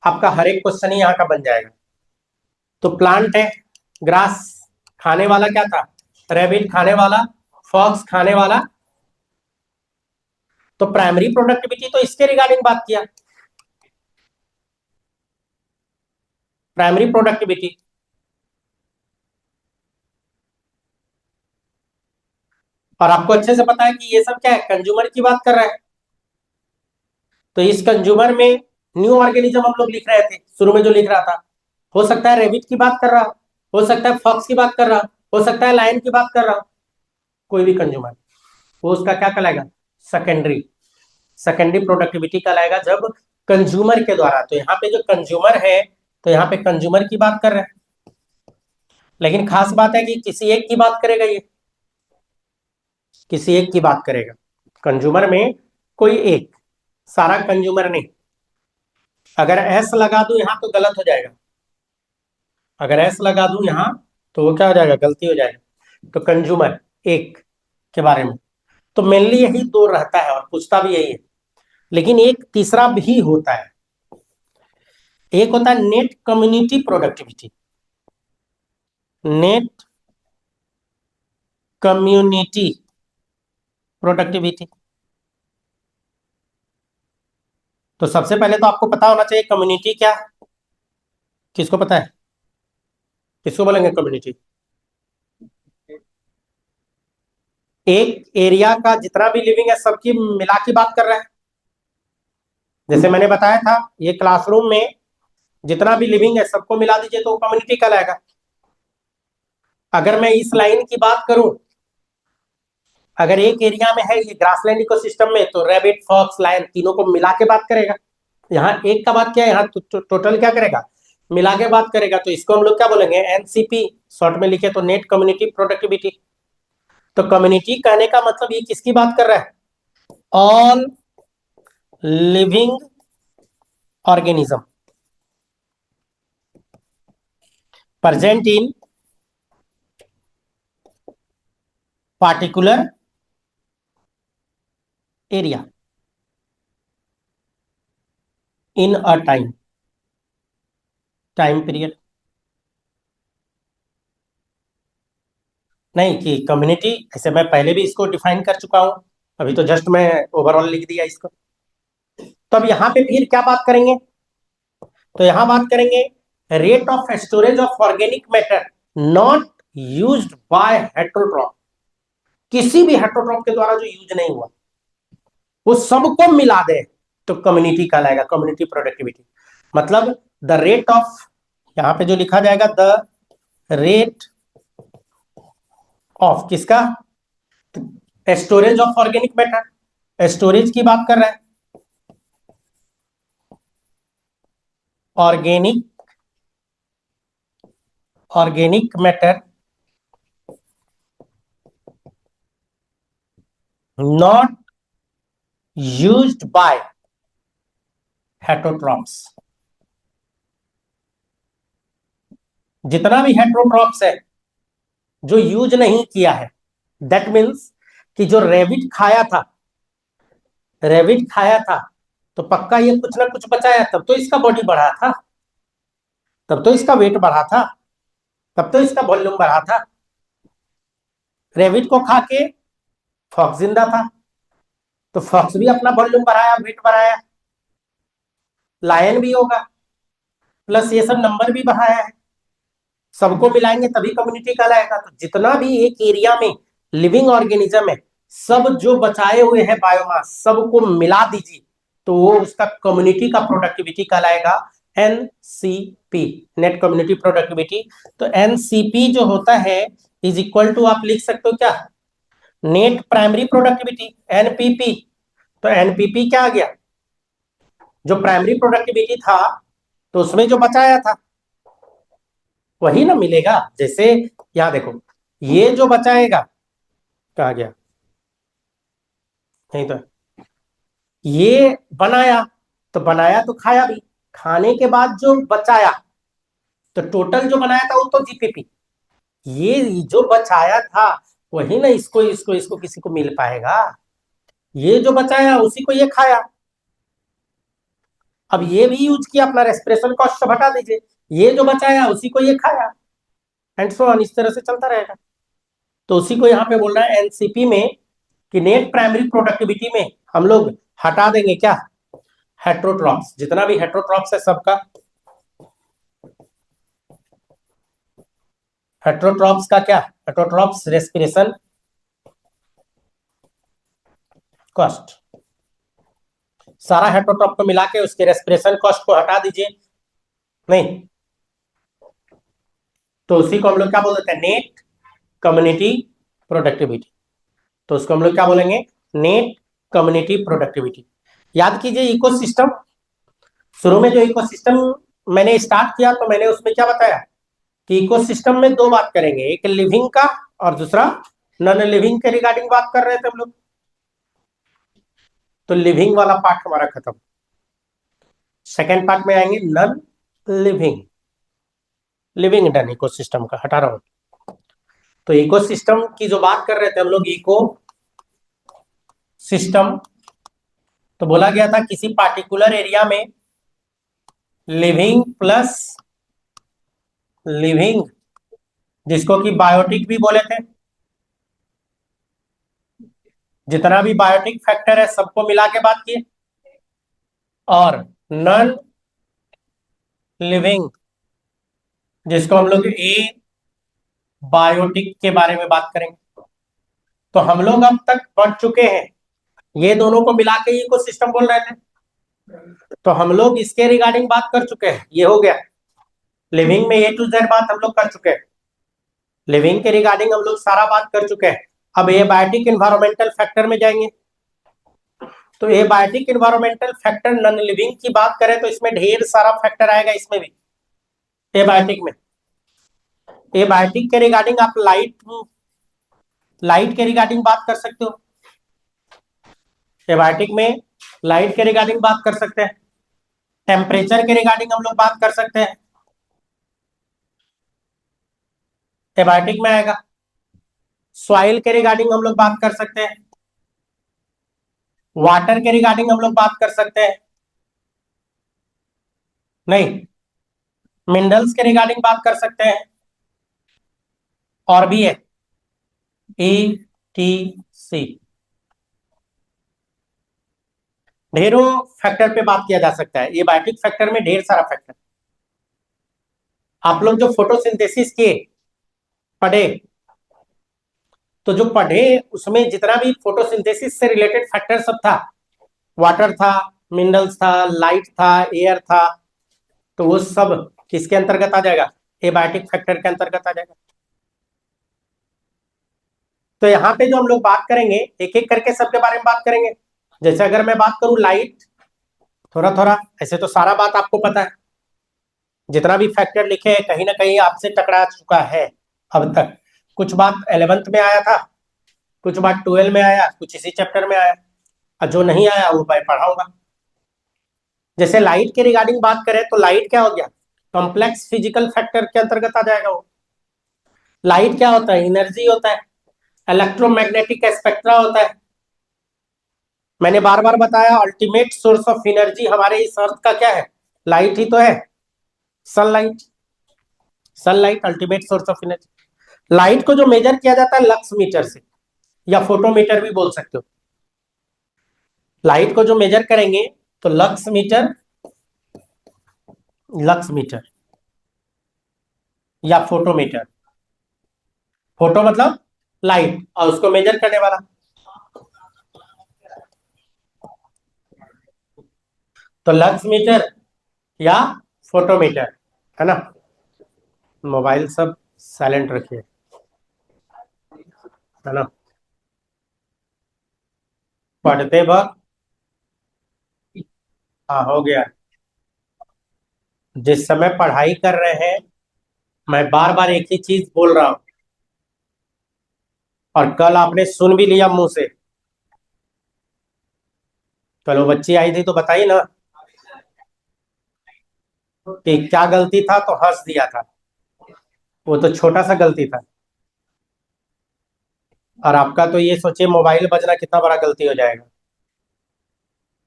आपका हर एक क्वेश्चन ही यहाँ का बन जाएगा। तो प्लांट है, ग्रास खाने वाला क्या था, रैबिट खाने वाला, फॉक्स खाने वाला। तो प्राइमरी प्रोडक्टिविटी तो इसके रिगार्डिंग बात किया, प्राइमरी प्रोडक्टिविटी। और आपको अच्छे से पता है कि ये सब क्या है, कंज्यूमर की बात कर रहा है। तो इस कंज्यूमर में न्यू ऑर्गेनिज्म हम लोग लिख रहे थे, शुरू में जो लिख रहा था, हो सकता है रेबिट की बात कर रहा, हो सकता है फॉक्स की बात कर रहा, हो सकता है लायन की बात कर रहा, कोई भी कंज्यूमर, वो उसका क्या कहलाएगा, सेकेंडरी, सेकेंडरी प्रोडक्टिविटी कहलाएगा जब कंज्यूमर के द्वारा। तो यहाँ पे जो कंज्यूमर है, तो यहाँ पे कंज्यूमर की बात कर रहे हैं, लेकिन खास बात है कि किसी एक की बात करेगा, ये किसी एक की बात करेगा। कंज्यूमर में कोई एक, सारा कंज्यूमर नहीं। अगर एस लगा दूं यहां तो गलत हो जाएगा, अगर एस लगा दूं यहां तो वो क्या हो जाएगा, गलती हो जाएगा। तो कंज्यूमर एक के बारे में तो मेनली यही दो रहता है और पूछता भी यही है। लेकिन एक तीसरा भी होता है, एक होता है net community productivity. Net community productivity. तो सबसे पहले तो आपको पता होना चाहिए कम्युनिटी क्या है। किसको पता है, किसको बोलेंगे कम्युनिटी? एक एरिया का जितना भी लिविंग है सबकी मिला की बात कर रहा है। जैसे मैंने बताया था, ये क्लासरूम में जितना भी लिविंग है सबको मिला दीजिए तो कम्युनिटी कहलाएगा। अगर मैं इस लाइन की बात करूं, अगर एक एरिया में है ये ग्रासलैंड इकोसिस्टम में, तो रैबिट फॉक्स लायन तीनों को मिला के बात करेगा। यहाँ एक का बात क्या है, यहाँ टोटल क्या करेगा, मिला के बात करेगा। तो इसको हम लोग क्या बोलेंगे, एनसीपी शॉर्ट में लिखे तो नेट कम्युनिटी प्रोडक्टिविटी। तो कम्युनिटी कहने का मतलब ये किसकी बात कर रहा है, all living organism present in particular area in a time period. नहीं कि कम्युनिटी, ऐसे मैं पहले भी इसको डिफाइन कर चुका हूं, अभी तो जस्ट मैं ओवरऑल लिख दिया इसको। तो अब यहाँ पे फिर क्या बात करेंगे, तो यहाँ बात करेंगे rate of storage of organic matter not used by heterotroph. किसी भी हेट्रोट्रॉप के द्वारा जो यूज नहीं हुआ वो सबको मिला दे तो कम्युनिटी कहलाएगा, कम्युनिटी प्रोडक्टिविटी। मतलब द रेट ऑफ, यहां पे जो लिखा जाएगा द रेट ऑफ किसका, storage of organic matter, storage की बात कर रहा है। Organic organic matter not used by heterotrophs. जितना भी हेटरोट्रॉप्स है जो यूज नहीं किया है, दैट मीन्स कि जो रेबिट खाया था तो पक्का ये कुछ ना कुछ बचाया, तब तो इसका बॉडी बढ़ा था, तब तो इसका वेट बढ़ा था, तब तो इसका वॉल्यूम बढ़ा था। रेबिट को खा के फॉक्स जिंदा था तो फॉक्स भी अपना वॉल्यूम बढ़ाया, वेट बढ़ाया। लायन भी होगा, प्लस ये सब नंबर भी बढ़ाया है। सबको मिलाएंगे तभी कम्युनिटी कहलाएगा। तो जितना भी एक एरिया में लिविंग ऑर्गेनिज्म है, सब जो बचाए हुए हैं बायोमास सबको मिला दीजिए तो वो उसका कम्युनिटी का प्रोडक्टिविटी कहलाएगा एनसीपी, नेट कम्युनिटी प्रोडक्टिविटी। तो एनसीपी जो होता है इज इक्वल टू, आप लिख सकते हो क्या, नेट प्राइमरी प्रोडक्टिविटी एनपीपी। तो एनपीपी क्या आ गया, जो प्राइमरी प्रोडक्टिविटी था तो उसमें जो बचाया था वही ना मिलेगा। जैसे यहां देखो, ये जो बचाएगा, कहा गया, नहीं तो ये बनाया, तो बनाया तो खाया भी, खाने के बाद जो बचाया तो टोटल जो बनाया था वो तो जीपीपी। ये जो बचाया था वही ना इसको इसको इसको किसी को मिल पाएगा। ये जो बचाया उसी को ये खाया। अब ये भी यूज किया, अपना रेस्पिरेशन कॉस्ट सब हटा दीजिए, ये जो बचाया उसी को ये खाया, एंड सो ऑन, इस तरह से चलता रहेगा। तो उसी को यहाँ पे बोल रहा है एनसीपी में कि नेट प्राइमरी प्रोडक्टिविटी में हम लोग हटा देंगे क्या, हेट्रोट्रॉप्स, जितना भी हेट्रोट्रॉप्स है सबका, हेट्रोट्रॉप्स का क्या, हेट्रोट्रॉप्स रेस्पिरेशन कॉस्ट, सारा हेट्रोट्रॉप को मिला के उसके रेस्पिरेशन कॉस्ट को हटा दीजिए। नहीं तो उसी को हम लोग क्या बोल देते हैं, नेट कम्युनिटी प्रोडक्टिविटी। तो उसको हम लोग क्या बोलेंगे, नेट कम्युनिटी प्रोडक्टिविटी। याद कीजिए इकोसिस्टम, शुरू में जो इकोसिस्टम मैंने स्टार्ट किया तो मैंने उसमें क्या बताया कि इकोसिस्टम में दो बात करेंगे, एक लिविंग का और दूसरा नॉन लिविंग के रिगार्डिंग बात कर रहे थे हम लोग। तो लिविंग वाला पार्ट हमारा खत्म। सेकेंड पार्ट में आएंगे non living. Living done ecosystem का हटा रहा हूं। तो इकोसिस्टम की जो बात कर रहे थे हम लोग, इको सिस्टम, तो बोला गया था किसी पार्टिकुलर एरिया में लिविंग प्लस लिविंग, जिसको कि बायोटिक भी बोले थे, जितना भी बायोटिक फैक्टर है सबको मिला के बात किए, और नॉन लिविंग जिसको हम लोग ए बायोटिक के बारे में बात करेंगे। तो हम लोग अब तक पढ़ चुके हैं, ये दोनों को मिला के इकोसिस्टम बोल रहे थे, तो हम लोग इसके रिगार्डिंग बात कर चुके हैं। ये हो गया लिविंग में ए टू जेड बात हम लोग कर चुके हैं। लिविंग के रिगार्डिंग हम लोग सारा बात कर चुके हैं। अब एबायोटिक इन्वायरमेंटल फैक्टर में जाएंगे। तो abiotic environmental factor non living की बात करें तो इसमें ढेर सारा फैक्टर आएगा। इसमें भी एबायोटिक में, एबायोटिक के रिगार्डिंग आप लाइट के रिगार्डिंग बात कर सकते हो। एबायोटिक में लाइट के रिगार्डिंग बात कर सकते हैं, टेम्परेचर के रिगार्डिंग हम लोग बात कर सकते हैं, एबायोटिक में आएगा। सॉइल के रिगार्डिंग हम लोग बात कर सकते हैं, वाटर के रिगार्डिंग हम लोग बात कर सकते हैं, नहीं, मिनरल्स के रिगार्डिंग बात कर सकते हैं, और भी है ETC। ढेरों फैक्टर पे बात किया जा सकता है। ये बायोटिक फैक्टर में ढेर सारा फैक्टर। आप लोग जो फोटोसिंथेसिस किए पढ़े, तो जो पढ़े उसमें जितना भी फोटोसिंथेसिस से रिलेटेड फैक्टर सब था, वाटर था, मिनरल्स था, लाइट था, एयर था, तो वो सब किसके अंतर्गत आ जाएगा? एबायोटिक फैक्टर के अंतर्गत आ जाएगा। तो यहाँ पे जो हम लोग बात करेंगे, एक एक करके सबके बारे में बात करेंगे। जैसे अगर मैं बात करूं लाइट, थोड़ा थोड़ा, ऐसे तो सारा बात आपको पता है, जितना भी फैक्टर लिखे हैं कहीं ना कहीं आपसे टकरा चुका है अब तक। कुछ बात 11th में आया था, कुछ बात 12 में आया, कुछ इसी चैप्टर में आया, और जो नहीं आया वो मैं पढ़ाऊंगा। जैसे लाइट के रिगार्डिंग बात करें तो लाइट क्या हो गया? कॉम्प्लेक्स फिजिकल फैक्टर के अंतर्गत आ जाएगा वो। लाइट क्या होता है? एनर्जी होता है, इलेक्ट्रोमैग्नेटिक स्पेक्ट्रा होता है। मैंने बार बार बताया, अल्टीमेट सोर्स ऑफ एनर्जी हमारे इस अर्थ का क्या है? लाइट ही तो है, sunlight. Sunlight ultimate source of energy. Light को जो मेजर किया जाता है लक्स मीटर से, या फोटोमीटर भी बोल सकते हो। लाइट को जो मेजर करेंगे तो लक्स मीटर, लक्स मीटर या फोटोमीटर। फोटो मतलब लाइट, और उसको मेजर करने वाला, तो लक्स मीटर या फोटोमीटर, है ना। मोबाइल सब साइलेंट रखिए, है ना। पढ़ते वक्त, हाँ हो गया। जिस समय पढ़ाई कर रहे हैं मैं बार बार एक ही चीज बोल रहा हूं, और कल आपने सुन भी लिया मुंह से। कल वो बच्ची आई थी तो बताई ना कि क्या गलती था, तो हंस दिया था। वो तो छोटा सा गलती था, और आपका तो ये सोचिए मोबाइल बजना कितना बड़ा गलती हो जाएगा।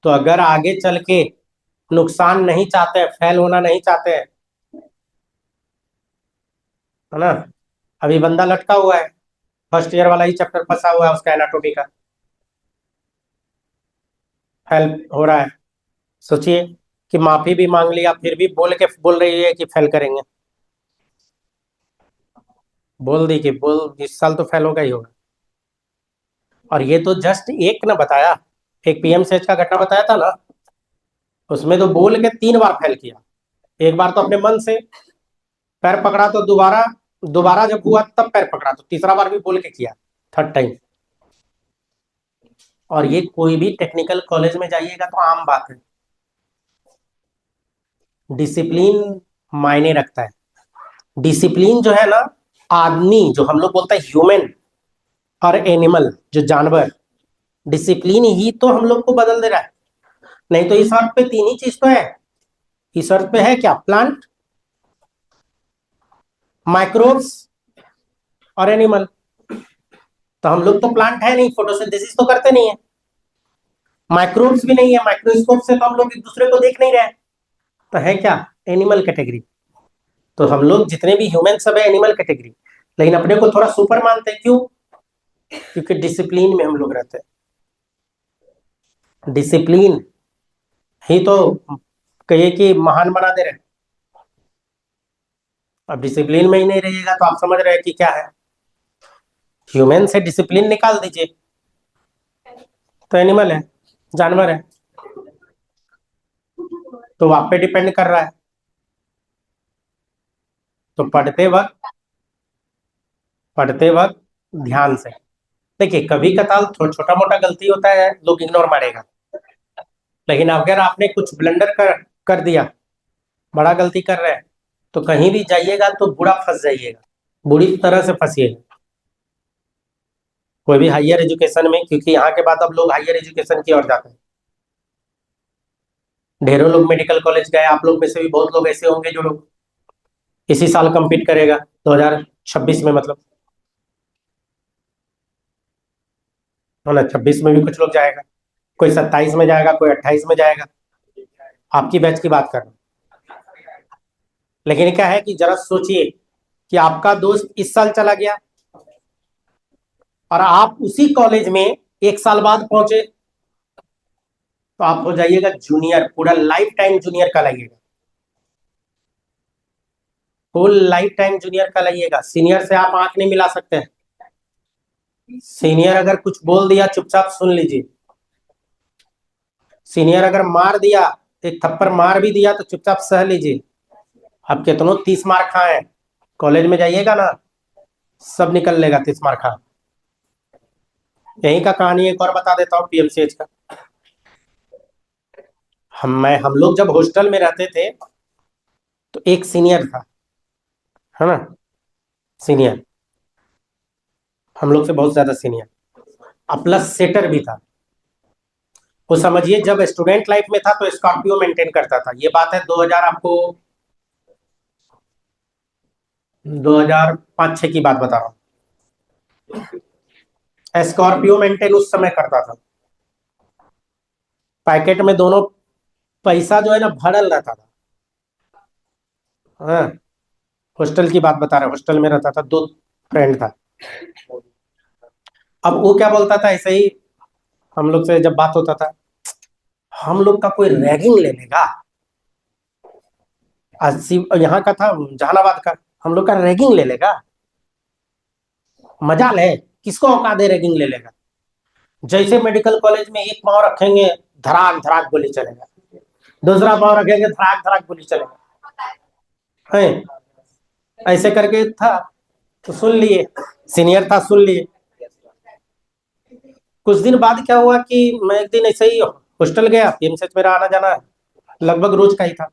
तो अगर आगे चल के नुकसान नहीं चाहते हैं, फेल होना नहीं चाहते हैं, है ना। अभी बंदा लटका हुआ है, फर्स्ट ईयर वाला ही चैप्टर फंसा हुआ है उसका, एनाटॉमी का, फेल हो रहा है। सोचिए कि माफी भी मांग लिया, फिर भी बोल रही है कि फेल करेंगे। बोल दी कि बोल इस साल तो फेल होगा ही होगा। और ये तो जस्ट एक ना बताया, एक PMCH का घटना बताया था ना, उसमें तो बोल के 3 बार फेल किया। एक बार तो अपने मन से पैर पकड़ा, तो दोबारा दोबारा जब हुआ तब पैर पकड़ा, तो तीसरा बार भी बोल के किया, थर्ड टाइम। और ये कोई भी टेक्निकल कॉलेज में जाइएगा तो आम बात है। डिसिप्लिन मायने रखता है। डिसिप्लिन जो है ना, आदमी जो हम लोग बोलते हैं ह्यूमन और एनिमल जो जानवर, डिसिप्लिन ही तो हम लोग को बदल दे रहा है। नहीं तो इस अर्थ पे तीन ही चीज तो है। इस अर्थ पे है क्या? प्लांट, माइक्रोब्स और एनिमल। तो हम लोग तो प्लांट है नहीं, फोटोसिंथेसिस तो करते नहीं है। माइक्रोब्स भी नहीं है, माइक्रोस्कोप से तो हम लोग एक दूसरे को देख नहीं रहे। तो है क्या? Animal category. तो हम लोग जितने भी ह्यूमन सब है एनिमल कैटेगरी, लेकिन अपने को थोड़ा सुपर मानते हैं। क्यों? क्योंकि डिसिप्लिन में हम लोग रहते हैं। डिसिप्लिन ही तो कहिए कि महान बना दे रहे हैं। अब डिसिप्लिन में ही नहीं रहिएगा तो आप समझ रहे हैं कि क्या है। ह्यूमन से डिसिप्लिन निकाल दीजिए तो एनिमल है, जानवर है। तो आप पे डिपेंड कर रहा है। तो पढ़ते वक्त ध्यान से देखिए। कभी कताल छोटा मोटा गलती होता है, लोग इग्नोर मारेगा। लेकिन अगर आपने कुछ ब्लंडर कर दिया, बड़ा गलती कर रहे हैं, तो कहीं भी जाइएगा तो बुरा फंस जाइएगा, बुरी तरह से फंसिएगा। कोई भी हायर एजुकेशन में, क्योंकि यहाँ के बाद अब लोग हायर एजुकेशन की ओर जाते हैं। ढेरों लोग मेडिकल कॉलेज गए, आप लोग में से भी बहुत लोग ऐसे होंगे जो लोग इसी साल compete करेगा 2026 में, मतलब है ना। 26 में भी कुछ लोग जाएगा, कोई 27 में जाएगा, कोई 28 में जाएगा। आपकी बैच की बात कर रहा हूँ। लेकिन क्या है कि जरा सोचिए कि आपका दोस्त इस साल चला गया और आप उसी कॉलेज में एक साल बाद पहुंचे, तो आप हो जाइएगा जूनियर, पूरा लाइफ टाइम जूनियर का लाइएगा, फुल लाइफ टाइम जूनियर का लाइएगा। सीनियर से आप आंख नहीं मिला सकते हैं। सीनियर अगर कुछ बोल दिया चुपचाप सुन लीजिए। सीनियर अगर मार दिया, एक थप्पड़ मार भी दिया तो चुपचाप सह लीजिए। आप कितनों 30 मार खाए, कॉलेज में जाइएगा ना, सब निकल लेगा 30 मार खा। यही का कहानी एक और बता देता हूँ पीएमसीएच का। हम लोग जब हॉस्टल में रहते थे तो एक सीनियर था, है ना, सीनियर, हम लोग से बहुत ज्यादा सीनियर, और प्लस सेटर भी था। वो समझिए जब स्टूडेंट लाइफ में था तो स्कॉर्पियो मेंटेन करता था। ये बात है 2000, आपको 2005-6 की बात बता रहा हूँ। स्कॉर्पियो मेंटेन उस समय करता था। पैकेट में दोनों पैसा जो है ना भरल रहता था। हाँ, हॉस्टल की बात बता रहे, हॉस्टल में रहता था, दो फ्रेंड था। अब वो क्या बोलता था ऐसे ही, हम लोग से जब बात होता था, हम लोग का कोई रैगिंग ले लेगा। अस्सी यहाँ का था, जहानाबाद का। हम लोग का रैगिंग ले लेगा, मजाल है, किसको औकात है रैगिंग ले लेगा। जैसे मेडिकल कॉलेज में एक पाँव रखेंगे, धड़ाक धड़ाक गोली चलेगा, दूसरा पाँव रखेंगे, धड़ाक धड़ाक गोली चलेगा। है, ऐसे करके था। तो सुन लिए, सीनियर था, सुन लिए। कुछ दिन बाद क्या हुआ कि मैं एक दिन ऐसे ही हॉस्टल गया, पीएमसीएच मेरा आना जाना लगभग रोज का ही था।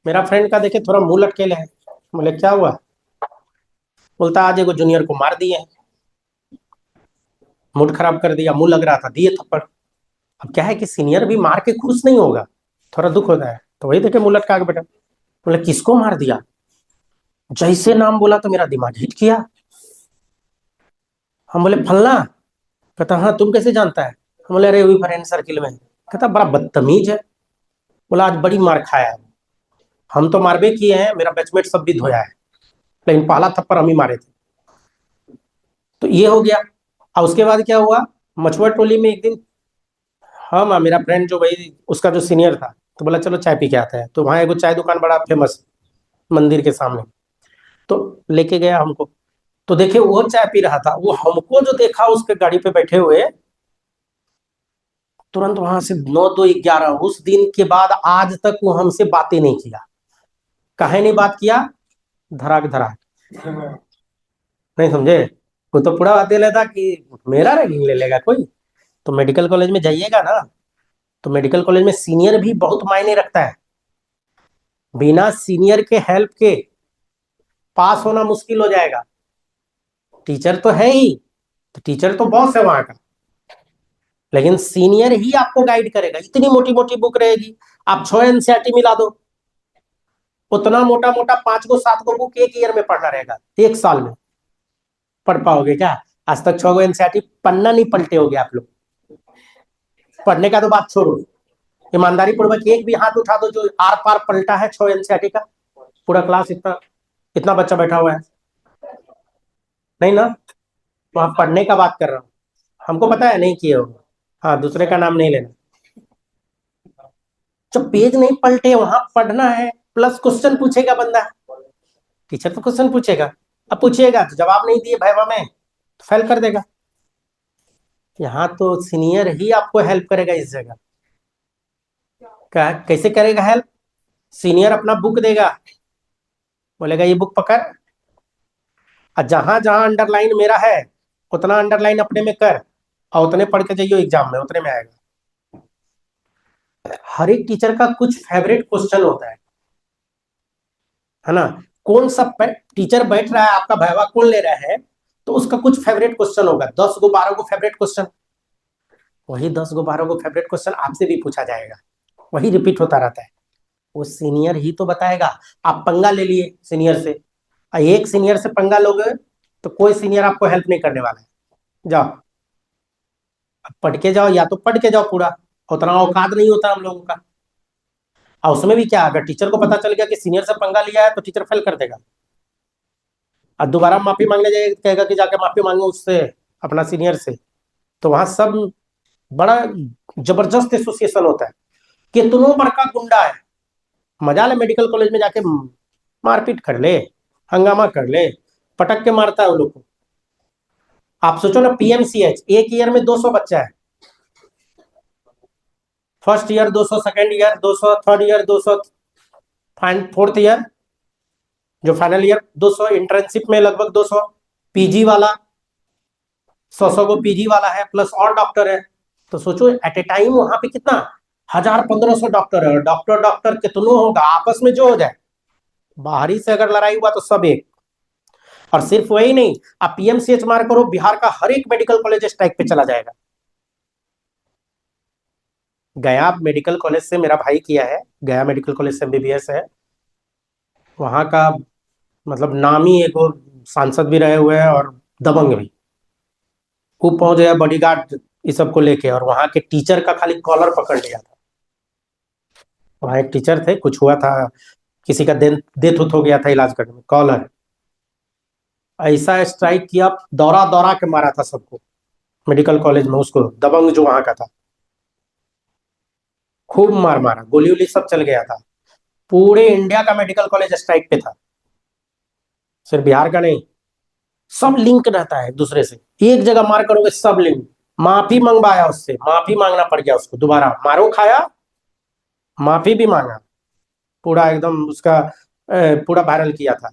मेरा फ्रेंड का देखे थोड़ा मुंह लटके है। बोले क्या हुआ? बोलता आज एगो जूनियर को मार दिए, मूड खराब कर दिया, मुंह लग रहा था, दिए थप्पड़। अब क्या है कि सीनियर भी मार के खुश नहीं होगा, थोड़ा दुख होता है। तो वही देखे मुंह लटका के बेटा। बोले किसको मार दिया? जैसे नाम बोला तो मेरा दिमाग हिट किया। हम बोले फलना। कहता हाँ, तुम कैसे जानता है? हम बोले अरे वही फ्रेंड सर्किल में। कहता बड़ा बदतमीज है। बोला आज बड़ी मार खाया है। हम तो मारबे किए हैं, मेरा बैचमेट सब भी धोया है, लेकिन पहला थप्पड़ हम ही मारे थे। तो ये हो गया। और उसके बाद क्या हुआ, मछुआ टोली में एक दिन हम मेरा फ्रेंड जो भाई उसका जो सीनियर था, तो बोला चलो चाय पी के आते हैं। तो वहाँ एगो चाय दुकान बड़ा फेमस, मंदिर के सामने। तो लेके गया हमको। तो देखे वो चाय पी रहा था, वो हमको जो देखा उसके गाड़ी पे बैठे हुए, तुरंत वहां से 9 2 11 उस दिन के बाद आज तक वो हमसे बातें नहीं किया। काहे नहीं बात किया? धड़ाक धड़ाक, नहीं समझे। वो तो पूरा बात लेता कि मेरा रैगिंग ले लेगा कोई। तो मेडिकल कॉलेज में जाइएगा ना, तो मेडिकल कॉलेज में सीनियर भी बहुत मायने रखता है। बिना सीनियर के हेल्प के पास होना मुश्किल हो जाएगा। टीचर तो है ही, तो टीचर तो बॉस है वहां का। लेकिन सीनियर ही आपको गाइड करेगा। इतनी मोटी मोटी बुक रहेगी, आप 6 एनसीईआरटी मिला दो, उतना मोटा मोटा 5 को 7 को बुक एक ईयर में पढ़ना रहेगा, एक साल में पढ़ पाओगे क्या? आज तक 6 एनसीईआरटी पन्ना नहीं पलटे होगे आप लोग। पढ़ने का तो बात छोड़ो, ईमानदारी पूर्वक एक भी हाथ उठा दो जो आर पार पलटा है 6 एनसीईआरटी का। पूरा क्लास इतना इतना बच्चा बैठा हुआ है, नहीं ना? तो आप पढ़ने का बात कर रहा हूँ, हमको पता है नहीं किए होगा। हाँ, दूसरे का नाम नहीं लेना। जब पेज नहीं पलटे वहां पढ़ना है, प्लस क्वेश्चन पूछेगा बंदा, टीचर तो क्वेश्चन पूछेगा, अब पूछेगा तो जवाब नहीं दिए वाइवा में तो फेल कर देगा। यहाँ तो सीनियर ही आपको हेल्प करेगा इस जगह। कैसे करेगा हेल्प? सीनियर अपना बुक देगा, बोलेगा ये बुक पकड़, और जहां जहां अंडरलाइन मेरा है उतना अंडरलाइन अपने में कर, और उतने पढ़ के जाइयो एग्जाम में, उतने में आएगा। हर एक टीचर का कुछ फेवरेट क्वेश्चन होता है ना? कौन सा टीचर बैठ रहा है, आपका वाइवा कौन ले रहा है, तो उसका कुछ फेवरेट क्वेश्चन होगा, 10 गो 12 गो फेवरेट क्वेश्चन। वही 10 गो 12 गो फेवरेट क्वेश्चन आपसे भी पूछा जाएगा, वही रिपीट होता रहता है। वो सीनियर ही तो बताएगा। आप पंगा ले लिए सीनियर से, एक सीनियर से पंगा लोगे तो कोई सीनियर आपको हेल्प नहीं करने वाला है। जाओ, अब पढ़ के जाओ, या तो पढ़ के जाओ पूरा, उतना औकात नहीं होता हम लोगों का। और उसमें भी क्या, अगर टीचर को पता चल गया कि सीनियर से पंगा लिया है तो टीचर फेल कर देगा, और दोबारा माफी मांगने जाएगा, कहेगा कि जाके माफी मांगो उससे, अपना सीनियर से। तो वहां सब बड़ा जबरदस्त एसोसिएशन होता है, कितनों बड़का गुंडा है, मजा ले मेडिकल कॉलेज में जाके मारपीट कर ले, हंगामा कर ले, पटक के मारता है वो लोग को। आप सोचो ना, पीएमसीएच एक ईयर में 200 बच्चा है, first year 200, second year 200, third year 200, fourth year जो फाइनल ईयर 200, इंटर्नशिप में लगभग 200, पीजी वाला 100 को पीजी वाला है, प्लस और डॉक्टर है। तो सोचो एट ए टाइम वहां पे कितना, 1000 1500 डॉक्टर है, और डॉक्टर डॉक्टर कितनों होगा, आपस में जो हो जाए, बाहरी से अगर लड़ाई हुआ तो सब एक। और सिर्फ वही नहीं, आप पीएमसीएच मार करो, बिहार का हर एक मेडिकल कॉलेज स्ट्राइक पे चला जाएगा। गया मेडिकल कॉलेज से मेरा भाई किया है, गया मेडिकल कॉलेज से एमबीबीएस है, वहां का मतलब नामी एक और सांसद भी रहे हुए हैं, और दबंग भी। खूब पहुंच गया बॉडीगार्ड इस सब को लेके, और वहां के टीचर का खाली कॉलर पकड़ लिया था। वहां एक टीचर थे, कुछ हुआ था, किसी का डेथ उथ हो गया था इलाज करने में, कॉलर ऐसा स्ट्राइक किया, दौरा दौरा के मारा था सबको मेडिकल कॉलेज में, उसको दबंग जो वहां का था, खूब मार मारा, गोली वोली सब चल गया था। पूरे इंडिया का मेडिकल कॉलेज स्ट्राइक पे था, सिर्फ बिहार का नहीं। सब लिंक रहता है एक दूसरे से, एक जगह मार करोगे सब लिंक। माफी मंगवाया उससे, माफी मांगना पड़ गया उसको, दोबारा मारो खाया, माफी भी मांगा, पूरा एकदम उसका पूरा वायरल किया था।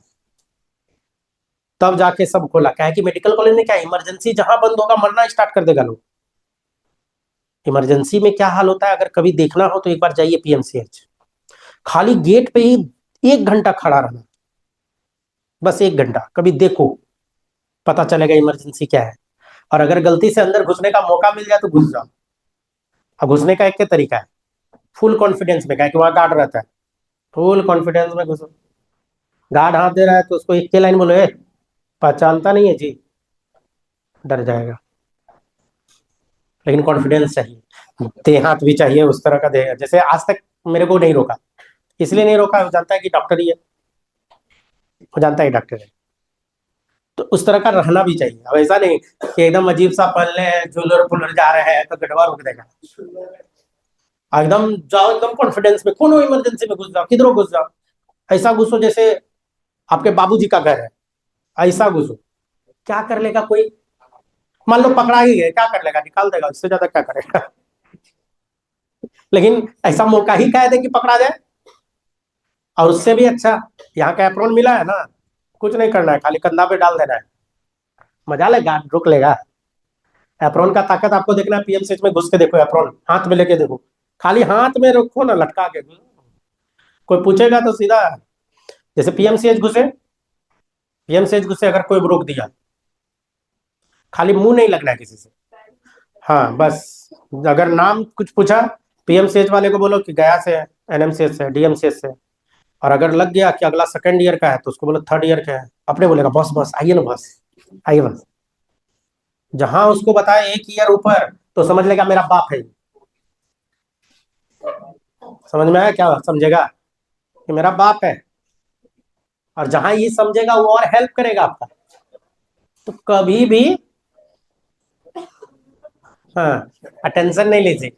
तब जाके सब खोला, क्या है कि मेडिकल कॉलेज में क्या, इमरजेंसी जहां बंद होगा मरना स्टार्ट कर देगा लोग। इमरजेंसी में क्या हाल होता है, अगर कभी देखना हो तो एक बार जाइए पीएमसीएच, खाली गेट पे ही 1 घंटा खड़ा रहना, बस 1 घंटा, कभी देखो, पता चलेगा इमरजेंसी क्या है। और अगर गलती से अंदर घुसने का मौका मिल जाए तो घुस जाओ। और घुसने का एक के तरीका है, फुल कॉन्फिडेंस में, क्या है कि वहां गार्ड रहता है, फुल कॉन्फिडेंस में घुसो। गार्ड हाथ दे रहा है तो उसको एक के लाइन बोलो, पहचानता नहीं है जी, डर जाएगा। लेकिन कॉन्फिडेंस चाहिए, दे हाथ भी चाहिए उस तरह का दे। जैसे आज तक मेरे को नहीं रोका, इसलिए नहीं रोका, वो जानता है कि डॉक्टर ही है, वो जानता है डॉक्टर है। तो उस तरह का रहना भी चाहिए। अब ऐसा नहीं कि एकदम अजीब सा पहन ले, झूलर पुलर जा रहे हैं तो गड़बड़ रोक देगा। एकदम जाओ, एकदम कॉन्फिडेंस में, कोनो इमरजेंसी में घुस जाओ, किधरों घुस जाओ, ऐसा घुसो जैसे आपके बाबूजी का घर है, ऐसा घुसो। क्या कर लेगा कोई? मान लो पकड़ा ही है, क्या कर लेगा? निकाल देगा, इससे ज्यादा क्या करेगा? लेकिन ऐसा मौका ही क्या दे कि पकड़ा जाए। और उससे भी अच्छा, यहाँ का एप्रोन मिला है ना, कुछ नहीं करना है, खाली कंधा पे डाल देना है, मजा लेगा, रुक लेगा। एप्रोन का ताकत आपको देखना है, पीएमसीएच में घुस के देखो, एप्रोन हाथ में लेके देखो, खाली हाथ में रखो ना, लटका के, कोई पूछेगा तो सीधा, जैसे पीएमसीएच घुसे, पीएमसीएच घुसे अगर कोई रोक दिया, खाली मुंह नहीं लगना है किसी से, हाँ बस, अगर नाम कुछ पूछा, पीएमसीएच वाले को बोलो कि गया से है, एनएमसीएच से, डीएमसीएच से। और अगर लग गया कि अगला सेकंड ईयर का है तो उसको बोलो थर्ड ईयर का है, अपने बोलेगा बॉस बॉस आइए ना बॉस, आइए बस। जहां उसको बताए एक ईयर ऊपर तो समझ लेगा मेरा बाप है। समझ में आया क्या समझेगा कि मेरा बाप है। और जहां ये समझेगा वो और हेल्प करेगा आपका। तो कभी भी हाँ अटेंशन नहीं लीजिए।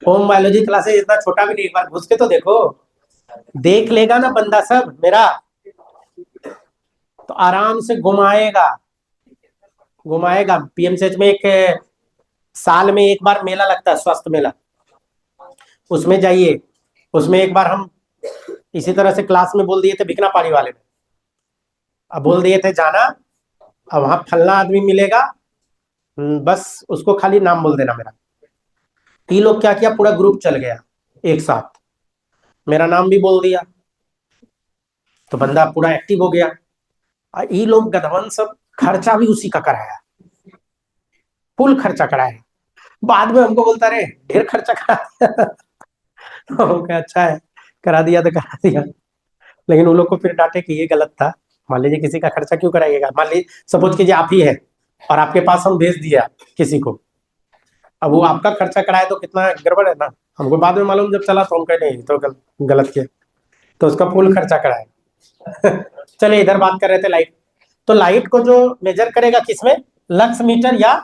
होम बायोलॉजी क्लासेस इतना छोटा भी नहीं, एक बार घुस के तो देखो, देख लेगा ना बंदा सब मेरा, तो आराम से घुमाएगा। घुमाएगा पीएमसीएच में एक साल में एक बार मेला लगता है, स्वास्थ्य मेला, उसमें जाइए। उसमें एक बार हम इसी तरह से क्लास में बोल दिए थे भिकना पारी वाले में, अब बोल दिए थे जाना, अब वहां फलना आदमी मिलेगा, बस उसको खाली नाम बोल देना मेरा। ये लोग क्या किया, पूरा ग्रुप चल गया एक साथ, मेरा नाम भी बोल दिया, तो बंदा पूरा एक्टिव हो गया। और ये लोग गधवन सब खर्चा भी उसी का कराया, फुल खर्चा कराया। बाद में हमको बोलता रहे ढेर खर्चा करा दिया। हम कहा अच्छा है, करा दिया तो करा दिया। लेकिन उन लोग को फिर डांटे कि ये गलत था। मान लीजिए किसी का खर्चा क्यों कराइएगा, मान लीजिए सपोज कीजिए आप ही है और आपके पास हम भेज दिया किसी को, अब वो आपका खर्चा कराए तो कितना गड़बड़ है ना। हमको बाद में मालूम जब चला तो हम कहे नहीं तो गलत किया, तो उसका फुल खर्चा कराए। चलिए इधर बात कर रहे थे लाइट। तो लाइट को जो मेजर करेगा किसमें, लक्स मीटर या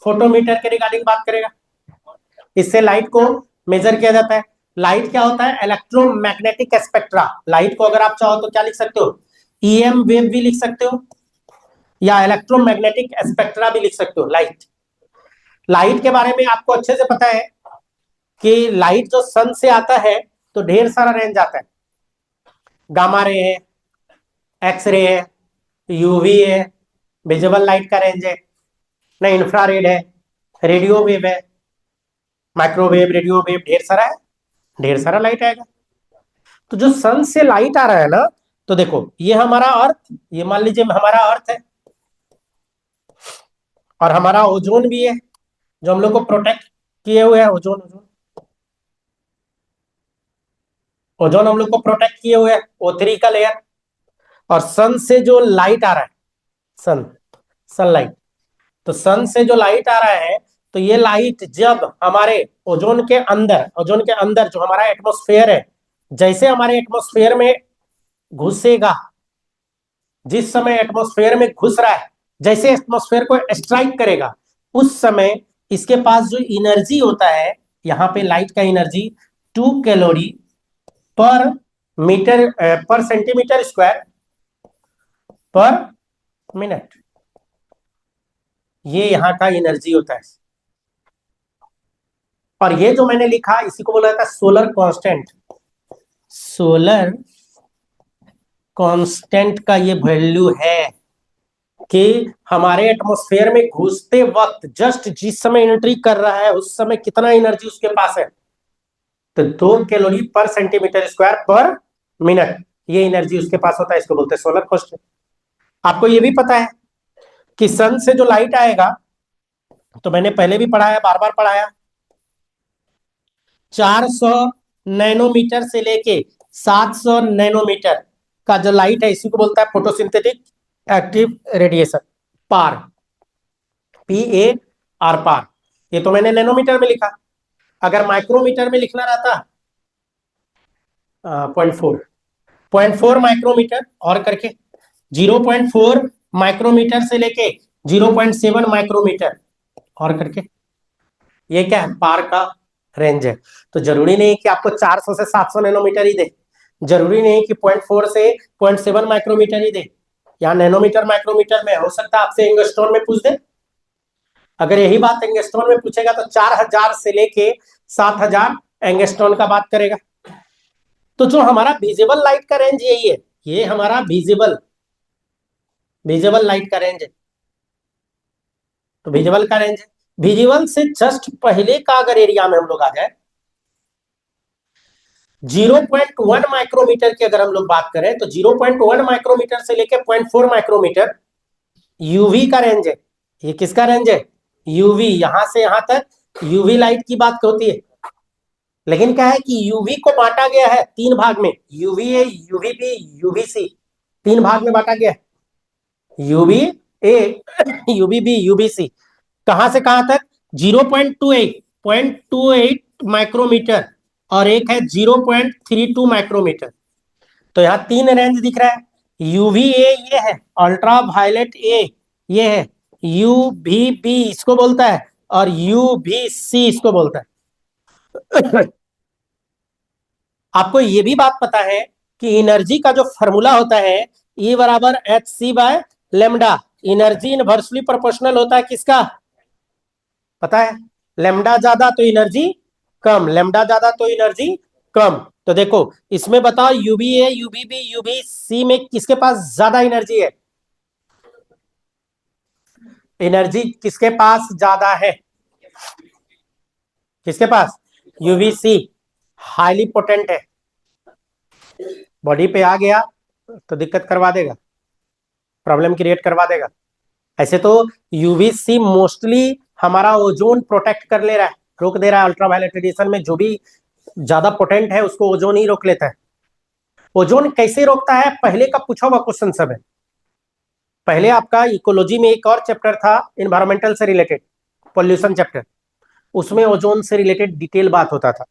फोटोमीटर के रिगार्डिंग बात करेगा। इससे लाइट को मेजर किया जाता है। लाइट क्या होता है, इलेक्ट्रोमैग्नेटिक स्पेक्ट्रा। लाइट को अगर आप चाहो तो क्या लिख सकते हो, ईएम वेव भी लिख सकते हो या इलेक्ट्रोमैग्नेटिक स्पेक्ट्रा भी लिख सकते हो। लाइट, लाइट के बारे में आपको अच्छे से पता है कि लाइट जो सन से आता है तो ढेर सारा रेंज आता है। गामा रे है, एक्स रे है, यूवी है, विजिबल लाइट का रेंज है ना, इंफ्रारेड है, रेडियो वेव है, माइक्रोवेव, रेडियो वेव, ढेर सारा है, ढेर सारा लाइट आएगा। तो जो सन से लाइट आ रहा है ना, तो देखो ये हमारा अर्थ, ये मान लीजिए हमारा अर्थ है, और हमारा ओजोन भी है जो हम लोग को प्रोटेक्ट किए हुए है। ओजोन, ओजोन, ओजोन हम लोग को प्रोटेक्ट किए हुए है, O3 का लेयर। और सन से जो लाइट आ रहा है, सन, सनलाइट, तो सन से जो लाइट आ रहा है, तो ये लाइट जब हमारे ओजोन के अंदर, ओजोन के अंदर जो हमारा एटमॉस्फेयर है, जैसे हमारे एटमॉस्फेयर में घुसेगा, जिस समय एटमॉस्फेयर में घुस रहा है, जैसे एटमॉस्फेयर को स्ट्राइक करेगा, उस समय इसके पास जो एनर्जी होता है, यहाँ पे लाइट का एनर्जी 2 कैलोरी पर मीटर पर सेंटीमीटर स्क्वायर पर मिनट, ये यहाँ का एनर्जी होता है। और ये जो मैंने लिखा इसी को बोला जाता है सोलर कांस्टेंट। सोलर कांस्टेंट का ये वैल्यू है कि हमारे एटमॉस्फेयर में घुसते वक्त जस्ट जिस समय एंट्री कर रहा है उस समय कितना एनर्जी उसके पास है, तो 2 कैलोरी पर सेंटीमीटर स्क्वायर पर मिनट, ये एनर्जी उसके पास होता है। इसको बोलते हैं सोलर कांस्टेंट। आपको ये भी पता है कि सन से जो लाइट आएगा, तो मैंने पहले भी पढ़ाया, बार बार पढ़ाया, 400 नैनोमीटर से लेके 700 नैनोमीटर का जो लाइट है इसी को बोलता है फोटोसिंथेटिक एक्टिव रेडिएशन, पार, PAR, पार। ये तो मैंने नैनोमीटर में लिखा। अगर माइक्रोमीटर में लिखना रहता 0.4 माइक्रोमीटर और करके 0.4 माइक्रोमीटर से लेके 0.7 माइक्रोमीटर और करके, ये क्या है, पार का रेंज है। तो जरूरी नहीं कि आपको 400 से 700 नैनोमीटर ही दे, जरूरी नहीं कि 0.4 से 0.7 माइक्रोमीटर ही दे। यहाँ नैनोमीटर माइक्रोमीटर में हो सकता है आपसे एंगस्ट्रॉन में पूछ दे। अगर यही बात एंगस्ट्रॉन में पूछेगा तो 4000 से लेके 7000 एंगस्ट्रॉन का बात करेगा। तो जो हमारा विजिबल लाइट का रेंज यही है, ये हमारा विजिबल विजिबल लाइट का रेंज है। तो विजिबल का रेंज है, विजिबल से जस्ट पहले का अगर एरिया में हम लोग आ जाए, 0.1 माइक्रोमीटर की अगर हम लोग बात करें तो 0.1 माइक्रोमीटर से लेकर 0.4 माइक्रोमीटर यूवी का रेंज है। ये किसका रेंज है, यूवी, यहां से यहां तक यूवी लाइट की बात होती है, लेकिन क्या है कि यूवी को बांटा गया है तीन भाग में, यूवीए, यूवीबी, यूवीसी, तीन भाग में बांटा गया है। यूवी ए, यूवीबी, यूवीसी, कहां से कहां तक? 0.28 माइक्रोमीटर, और एक है 0.32 माइक्रोमीटर। तो यहाँ तीन रेंज दिख रहा है। यूवी ए ये है, अल्ट्रा वायलेट ए ये है, यूवीबी इसको बोलता है, और यूवीसी इसको बोलता है। आपको ये भी बात पता है कि एनर्जी का जो फॉर्मूला होता है, E बराबर H C by lambda. Energy inversely proportional होता है किसका? पता है? लेमडा ज्यादा तो एनर्जी कम, लेमडा ज्यादा तो एनर्जी कम। तो देखो इसमें बताओ, यूबीए, यूबीबी, यूबीसी में किसके पास ज्यादा एनर्जी है? एनर्जी किसके पास ज्यादा है? किसके पास? यूवीसी हाईली पोटेंट है। बॉडी पे आ गया तो दिक्कत करवा देगा, प्रॉब्लम क्रिएट करवा देगा। ऐसे तो यूवीसी मोस्टली हमारा ओजोन प्रोटेक्ट कर ले रहा है, रोक दे रहा है। अल्ट्रावायलेट रेडिएशन में जो भी ज्यादा पोटेंट है उसको ओजोन ही रोक लेता है। ओजोन कैसे रोकता है? पहले का पूछा हुआ क्वेश्चन सब है। पहले आपका इकोलॉजी में एक और चैप्टर था इन्वायरमेंटल से रिलेटेड, पोल्यूशन चैप्टर, उसमें ओजोन से रिलेटेड डिटेल बात होता था।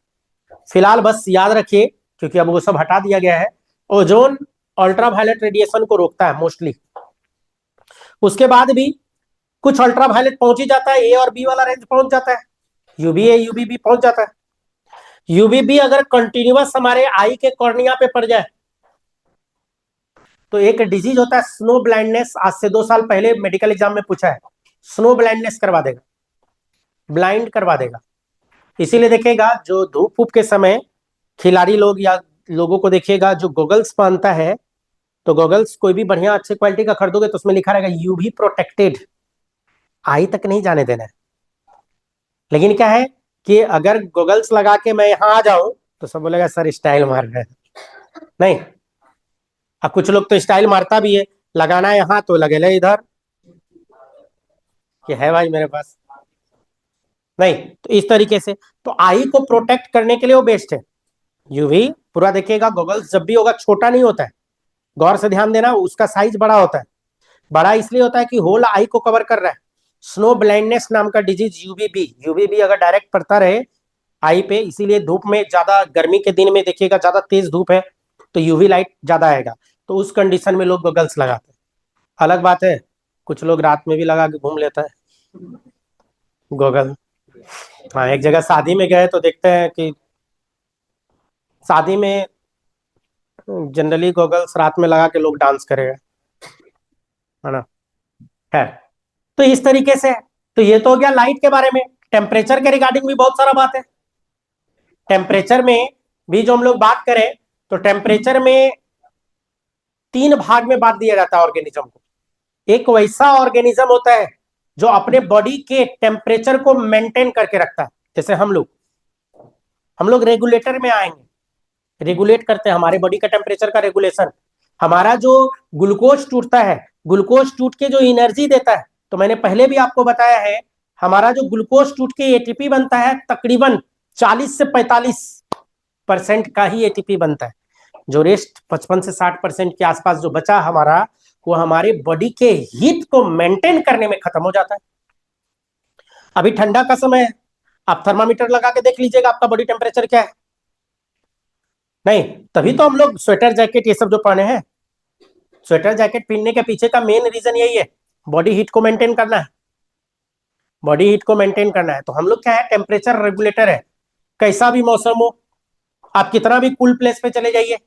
फिलहाल बस याद रखिए, क्योंकि अब वो सब हटा दिया गया है। ओजोन अल्ट्रावायलेट रेडिएशन को रोकता है मोस्टली। उसके बाद भी कुछ अल्ट्रावायलेट पहुंच ही जाता है, ए और बी वाला रेंज पहुंच जाता है, यूवीए, यूवीबी पहुंच जाता है। यूवीबी अगर कंटिन्यूअस हमारे आई के कॉर्निया पे पड़ जाए तो एक डिजीज होता है स्नो ब्लाइंडनेस, आज से 2 साल पहले मेडिकल एग्जाम में पूछा है। स्नो ब्लाइंडनेस करवा देगा, ब्लाइंड करवा देगा। इसीलिए देखिएगा जो धूप धूप के समय खिलाड़ी लोग या लोगों को देखिएगा जो गॉगल्स पहनता है, तो गॉगल्स कोई भी बढ़िया अच्छे क्वालिटी का खरीदोगे तो उसमें लिखा रहेगा यूवी प्रोटेक्टेड, आई तक नहीं जाने देना है। लेकिन क्या है कि अगर गॉगल्स लगा के मैं यहाँ आ जाऊं तो सब बोलेगा सर स्टाइल मार रहे हैं। नहीं, अब कुछ लोग तो स्टाइल मारता भी है, लगाना है यहाँ तो लगे ले इधर कि है भाई मेरे पास। नहीं, तो इस तरीके से तो आई को प्रोटेक्ट करने के लिए वो बेस्ट है। यूवी पूरा देखिएगा, गॉगल्स जब भी होगा छोटा नहीं होता है, गौर से ध्यान देना, उसका साइज बड़ा होता है। बड़ा इसलिए होता है कि होल आई को कवर कर रहा है। स्नो ब्लाइंडनेस नाम का डिजीज यूवीबी, यूवीबी अगर डायरेक्ट पड़ता रहे आई पे, इसीलिए धूप में ज्यादा, गर्मी के दिन में देखिएगा ज्यादा तेज धूप है तो यूवी लाइट ज्यादा आएगा, तो उस कंडीशन में लोग गॉगल्स लगाते हैं। अलग बात है कुछ लोग रात में भी लगा के घूम लेता है गॉगल। हाँ, एक जगह शादी में गए तो देखते हैं कि शादी में जनरली गॉगल्स रात में लगा के लोग डांस करेगा, है ना? है। तो इस तरीके से, तो ये तो हो गया लाइट के बारे में। टेम्परेचर के रिगार्डिंग भी बहुत सारा बात है। टेम्परेचर में भी जो हम लोग बात करें तो टेम्परेचर में तीन भाग में बांट दिया जाता है ऑर्गेनिज्म को। एक वैसा ऑर्गेनिज्म होता है जो अपने बॉडी के टेम्परेचर को मेंटेन करके रखता है, जैसे हम लोग रेगुलेटर में आएंगे, रेगुलेट करते हैं हमारे बॉडी का टेम्परेचर का रेगुलेशन। हमारा जो ग्लूकोज टूटता है, ग्लूकोज टूट के जो एनर्जी देता है, तो मैंने पहले भी आपको बताया है, हमारा जो ग्लूकोज टूट के एटीपी बनता है तकरीबन 40 से 45% का ही एटीपी बनता है। जो रेस्ट 55 से 60% के आसपास जो बचा हमारा, वो हमारे बॉडी के हीट को मेंटेन करने में खत्म हो जाता है। अभी ठंडा का समय है, आप थर्मामीटर लगा के देख लीजिएगा आपका बॉडी टेम्परेचर क्या है। नहीं, तभी तो हम लोग स्वेटर जैकेट ये सब जो पहने हैं। स्वेटर जैकेट पहनने के पीछे का मेन रीजन यही है, बॉडी हीट को मेंटेन करना है। बॉडी हीट को मेंटेन करना है तो हम लोग क्या है, टेम्परेचर रेगुलेटर है। कैसा भी मौसम हो, आप कितना भी कूल प्लेस पे चले जाइए,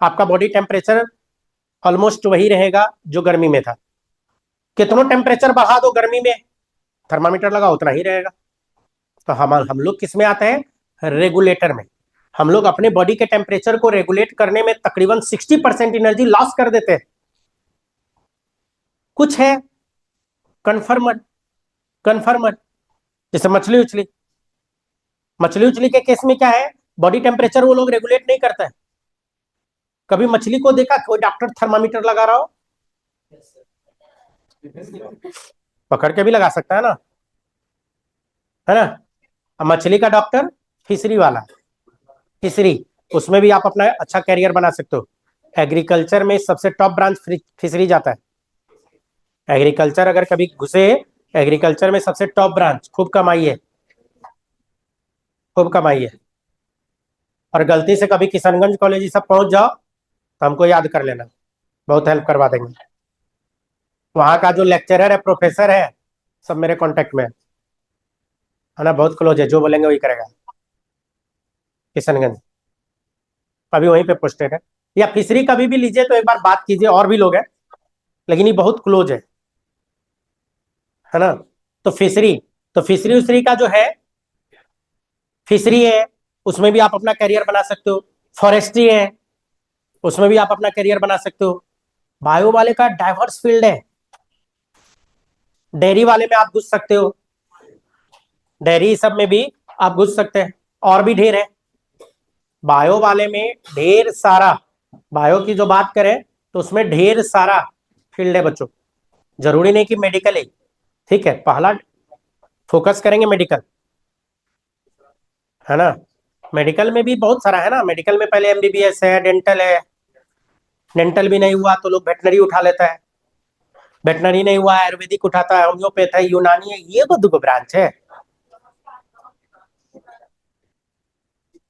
आपका बॉडी टेम्परेचर ऑलमोस्ट वही रहेगा जो गर्मी में था। कितना टेम्परेचर बढ़ा दो गर्मी में, थर्मामीटर लगा उतना ही रहेगा। तो हम लोग किस में आते हैं? रेगुलेटर में। हम लोग अपने बॉडी के टेम्परेचर को रेगुलेट करने में तकरीबन 60% एनर्जी लॉस कर देते हैं। कुछ है कन्फर्मर, कन्फर्मर, जैसे मछली उछली, मछली उछली के केस में क्या है, बॉडी टेम्परेचर वो लोग रेगुलेट नहीं करता है। कभी मछली को देखा कोई डॉक्टर थर्मामीटर लगा रहा हो? पकड़ के भी लगा सकता है ना। है ना। अब मछली का डॉक्टर, फिशरी वाला, फिशरी, उसमें भी आप अपना अच्छा कैरियर बना सकते हो। एग्रीकल्चर में सबसे टॉप ब्रांच फिशरी जाता है। एग्रीकल्चर अगर कभी घुसे, एग्रीकल्चर में सबसे टॉप ब्रांच, खूब कमाई है, खूब कमाई है। और गलती से कभी किशनगंज कॉलेज ये सब पहुंच जाओ तो हमको याद कर लेना, बहुत हेल्प करवा देंगे। वहाँ का जो लेक्चरर है, प्रोफेसर है, सब मेरे कांटेक्ट में है ना, बहुत क्लोज है, जो बोलेंगे वही करेगा। किशनगंज अभी वहीं पे पोस्टेड है। या फिशरी कभी भी लीजिए तो एक बार बात कीजिए, और भी लोग हैं, लेकिन ये बहुत क्लोज है ना। तो फिशरी, तो फिशरी उशरी का जो है, फिशरी है, उसमें भी आप अपना करियर बना सकते हो। फॉरेस्ट्री है, उसमें भी आप अपना करियर बना सकते हो। बायो वाले का डाइवर्स फील्ड है। डेयरी वाले में आप घुस सकते हो, डेयरी सब में भी आप घुस सकते हैं। और भी ढेर है बायो वाले में, ढेर सारा। बायो की जो बात करें तो उसमें ढेर सारा फील्ड है बच्चों। जरूरी नहीं कि मेडिकल ही, ठीक है, पहला फोकस करेंगे मेडिकल, है ना। मेडिकल में भी बहुत सारा है ना। मेडिकल में पहले एमबीबीएस है, डेंटल है। डेंटल भी नहीं हुआ तो लोग वेटनरी उठा लेता है। वेटनरी नहीं हुआ, आयुर्वेदिक उठाता है, होम्योपैथ है, यूनानी है, ये तो दो ब्रांच है।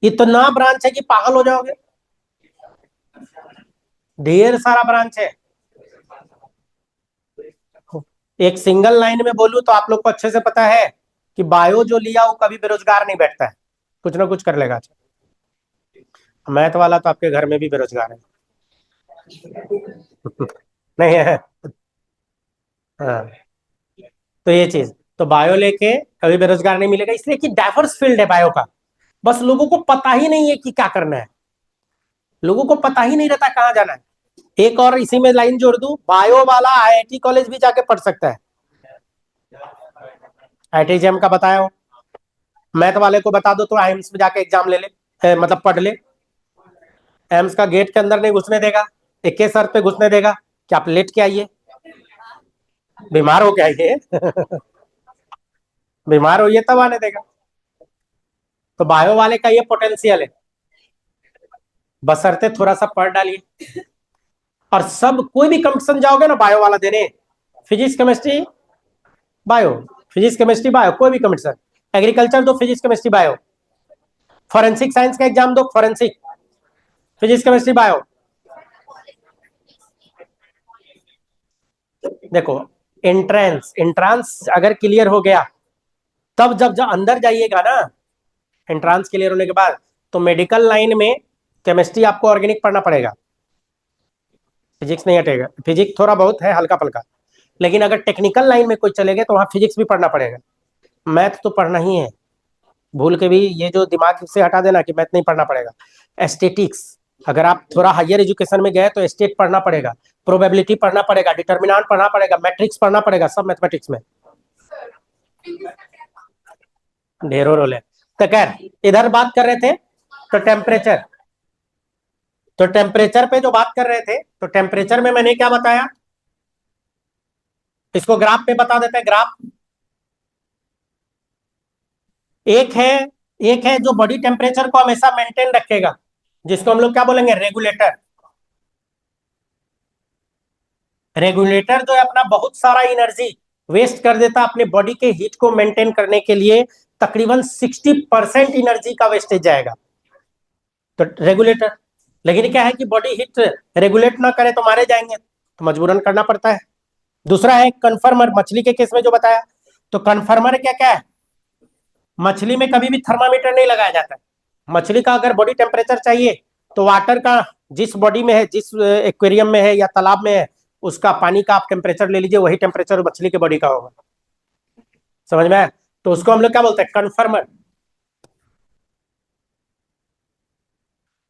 इतना ब्रांच है कि पागल हो जाओगे, ढेर सारा ब्रांच है। एक सिंगल लाइन में बोलूं तो आप लोग को अच्छे से पता है कि बायो जो लिया वो कभी बेरोजगार नहीं बैठता है, कुछ ना कुछ कर लेगा। मैथ वाला तो आपके घर में भी बेरोजगार है। नहीं है। हाँ, तो ये चीज, तो बायो लेके कभी बेरोजगार नहीं मिलेगा, इसलिए कि डाइवर्स फील्ड है बायो का। बस लोगों को पता ही नहीं है कि क्या करना है, लोगों को पता ही नहीं रहता कहाँ जाना है। एक और इसी में लाइन जोड़ दूं, बायो वाला आईआईटी कॉलेज भी जाके पढ़ सकता है। आईआईटी जेम का बताया हो। मैथ वाले को बता दो तो आईएम्स में जाके एग्जाम ले ले, मतलब पढ़ ले। एम्स का गेट के अंदर नहीं घुसने देगा, 21 शर्त पे घुसने देगा कि आप लेट के आइए, बीमार हो के आइए। बीमार होइए तब आने देगा। तो बायो वाले का ये पोटेंशियल है, बशर्ते थोड़ा सा पढ़ डालिए। और सब कोई भी कंपटीशन जाओगे ना बायो वाला देने, physics chemistry bio, physics chemistry bio, कोई भी कंपटीशन, एग्रीकल्चर दो, physics chemistry bio. Forensic science का एग्जाम दो, फॉरेंसिक, फिजिक्स केमिस्ट्री बायो। देखो, एंट्रेंस एंट्रांस अगर क्लियर हो गया, तब जब अंदर जाइएगा ना, एंट्रांस क्लियर होने के बाद, तो मेडिकल लाइन में केमिस्ट्री आपको ऑर्गेनिक पढ़ना पड़ेगा, फिजिक्स नहीं हटेगा। फिजिक्स थोड़ा बहुत है हल्का फल्का, लेकिन अगर टेक्निकल लाइन में कोई चले गए तो वहाँ फिजिक्स भी पढ़ना पड़ेगा। मैथ तो पढ़ना ही है, भूल के भी ये जो दिमाग से हटा देना कि मैथ नहीं पढ़ना पड़ेगा। एस्टेटिक्स, अगर आप थोड़ा हायर एजुकेशन में गए तो एस्टेट पढ़ना पड़ेगा, प्रोबेबिलिटी पढ़ना पड़ेगा, डिटर्मिनेंट पढ़ना पड़ेगा, मैट्रिक्स पढ़ना पड़ेगा, सब मैथमेटिक्स में। ढेरों रोल है। तो खैर, इधर बात कर रहे थे तो टेम्परेचर, तो टेम्परेचर पे जो बात कर रहे थे, तो टेम्परेचर में मैंने क्या बताया, इसको ग्राफ पे बता देते हैं। ग्राफ एक है, एक है जो बॉडी टेम्परेचर को हमेशा मेंटेन रखेगा, जिसको हम लोग क्या बोलेंगे, रेगुलेटर। रेगुलेटर जो है अपना बहुत सारा एनर्जी वेस्ट कर देता है अपने बॉडी के हीट को मेंटेन करने के लिए, तकरीबन 60% एनर्जी का वेस्टेज जाएगा, तो रेगुलेटर। लेकिन क्या है कि बॉडी हीट रेगुलेट ना करे तो मारे जाएंगे, तो मजबूरन करना पड़ता है। दूसरा है कन्फर्मर, मछली के केस में जो बताया, तो कन्फर्मर क्या क्या है, मछली में कभी भी थर्मामीटर नहीं लगाया जाता है। मछली का अगर बॉडी टेम्परेचर चाहिए तो वाटर का, जिस बॉडी में है, जिस एक्वेरियम में है या तालाब में है, उसका पानी का आप टेम्परेचर ले लीजिए, वही टेम्परेचर मछली के बॉडी का होगा। समझ में आया? तो उसको हम लोग क्या बोलते हैं, कन्फर्मर।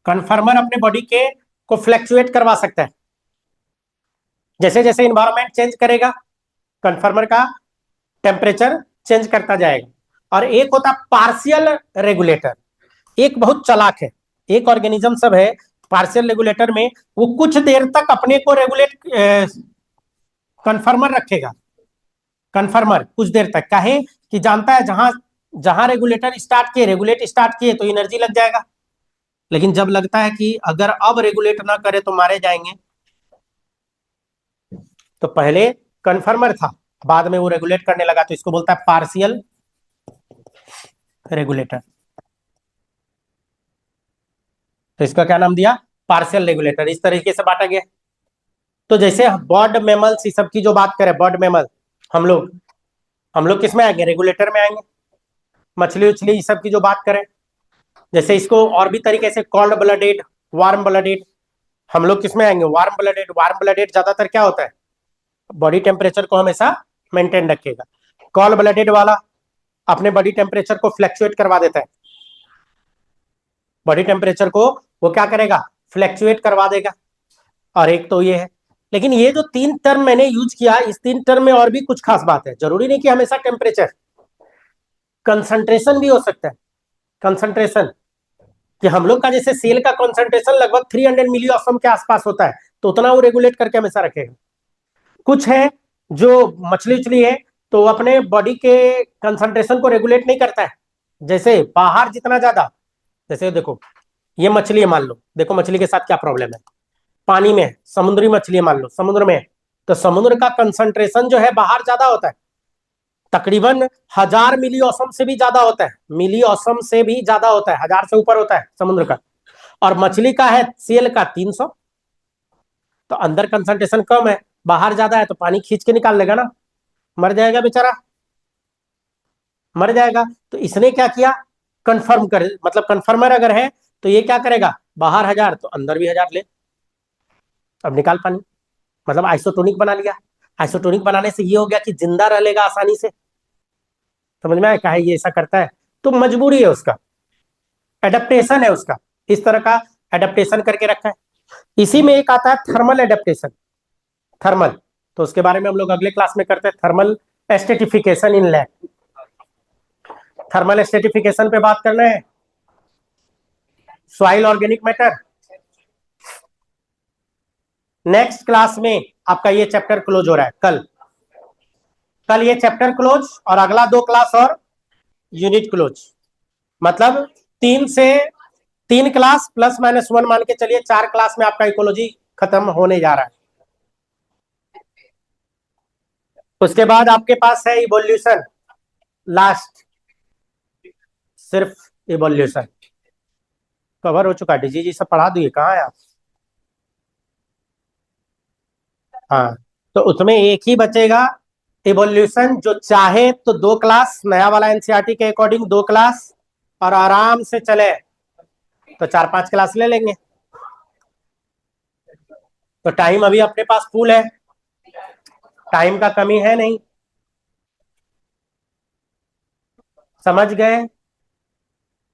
कन्फर्मर अपने बॉडी के को फ्लैक्चुएट करवा सकता है, जैसे जैसे इन्वायरमेंट चेंज करेगा, कन्फर्मर का टेम्परेचर चेंज करता जाएगा। और एक होता है पार्शियल रेगुलेटर, एक बहुत चालाक है, एक ऑर्गेनिज्म सब है पार्शियल रेगुलेटर में, वो कुछ देर तक अपने को रेगुलेट, कन्फर्मर रखेगा। कन्फर्मर कुछ देर तक काहे कि जानता है जहां जहां रेगुलेटर स्टार्ट किए, रेगुलेट स्टार्ट किए तो एनर्जी लग जाएगा, लेकिन जब लगता है कि अगर अब रेगुलेट ना करे तो मारे जाएंगे, तो पहले कन्फर्मर था, बाद में वो रेगुलेट करने लगा, तो इसको बोलता है पार्शियल रेगुलेटर। तो इसका क्या नाम दिया? Partial regulator. इस तरीके से बांटा गया। तो जैसे बर्ड मेमल्स, इस सब की जो बात करें, बर्ड मेमल, हम लोग हम लोग किस में आएंगे? रेगुलेटर में आएंगे। मछली उछली इस सब की जो बात करें, जैसे इसको और भी तरीके से कोल्ड ब्लडेड, वार्म ब्लडेड, हम लोग किस में आएंगे? Warm blooded. वार्म ब्लडेड ज्यादातर क्या होता है? बॉडी टेम्परेचर को हमेशा मेंटेन रखेगा। कोल्ड ब्लडेड वाला अपने बॉडी टेम्परेचर को फ्लैक्चुएट करवा देता है। बॉडी टेम्परेचर को वो क्या करेगा? फ्लैक्चुएट करवा देगा। और एक तो ये है। लेकिन ये जो तीन टर्म मैंने यूज किया, इस तीन टर्म में और भी कुछ खास बात है। जरूरी नहीं कि हमेशा टेम्परेचर, कंसंट्रेशन भी हो सकता है। कंसंट्रेशन, कि हम लोग का जैसे सेल का कंसंट्रेशन लगभग 300 मिली ऑसम के आसपास होता है, तो उतना वो रेगुलेट करके हमेशा रखेगा। कुछ है जो मछली उछली है, तो वो अपने बॉडी के कंसंट्रेशन को रेगुलेट नहीं करता है। जैसे बाहर जितना ज्यादा, जैसे देखो ये मछली है, मान लो, देखो मछली के साथ क्या प्रॉब्लम है। पानी में है, समुद्री मछली है, मान लो समुद्र में है, तो समुद्र का कंसंट्रेशन जो है बाहर ज्यादा होता है, तकरीबन 1000 मिली ऑसम से भी ज्यादा होता है। मिली ऑसम से भी ज्यादा होता है, 1000 से ऊपर होता है समुद्र का। और मछली का है, सेल का 300। तो अंदर कंसंट्रेशन कम है, बाहर ज्यादा है, तो पानी खींच के निकाल लेगा ना, मर जाएगा बेचारा, मर जाएगा। तो इसने क्या किया? कंफर्म कर, मतलब कंफर्मर अगर है तो ये क्या करेगा? बाहर 1000 तो अंदर भी 1000 ले, अब निकाल पानी, मतलब आइसोटोनिक बना लिया। आइसोटोनिक बनाने से ये हो गया कि जिंदा रह लेगा आसानी से। समझ में आया काहे ये ऐसा करता है? तो मजबूरी है उसका, एडेप्टेशन है उसका, इस तरह का एडेप्टेशन करके रखा है। इसी में एक आता है थर्मल एडेप्टेशन। थर्मल, तो उसके बारे में हम लोग अगले क्लास में करते हैं, थर्मल एस्टेटिफिकेशन इन लैब। थर्मल एस्टेटिफिकेशन पे बात करना है। Soil organic matter, next class में आपका ये चैप्टर क्लोज हो रहा है। कल, कल ये चैप्टर क्लोज, और अगला 2 क्लास और यूनिट क्लोज। मतलब 3 क्लास प्लस माइनस 1 मान के चलिए, 4 क्लास में आपका इकोलॉजी खत्म होने जा रहा है। उसके बाद आपके पास है इवोल्यूशन, लास्ट, सिर्फ इवोल्यूशन कवर हो चुका है। डीजी जी सब पढ़ा दिए, कहाँ है आप? हाँ, तो उसमें एक ही बचेगा, इवोल्यूशन, जो चाहे तो 2 क्लास नया वाला एनसीईआरटी के अकॉर्डिंग 2 क्लास, और आराम से चले तो 4-5 क्लास ले लेंगे। तो टाइम अभी अपने पास फुल है, टाइम का कमी है नहीं। समझ गए?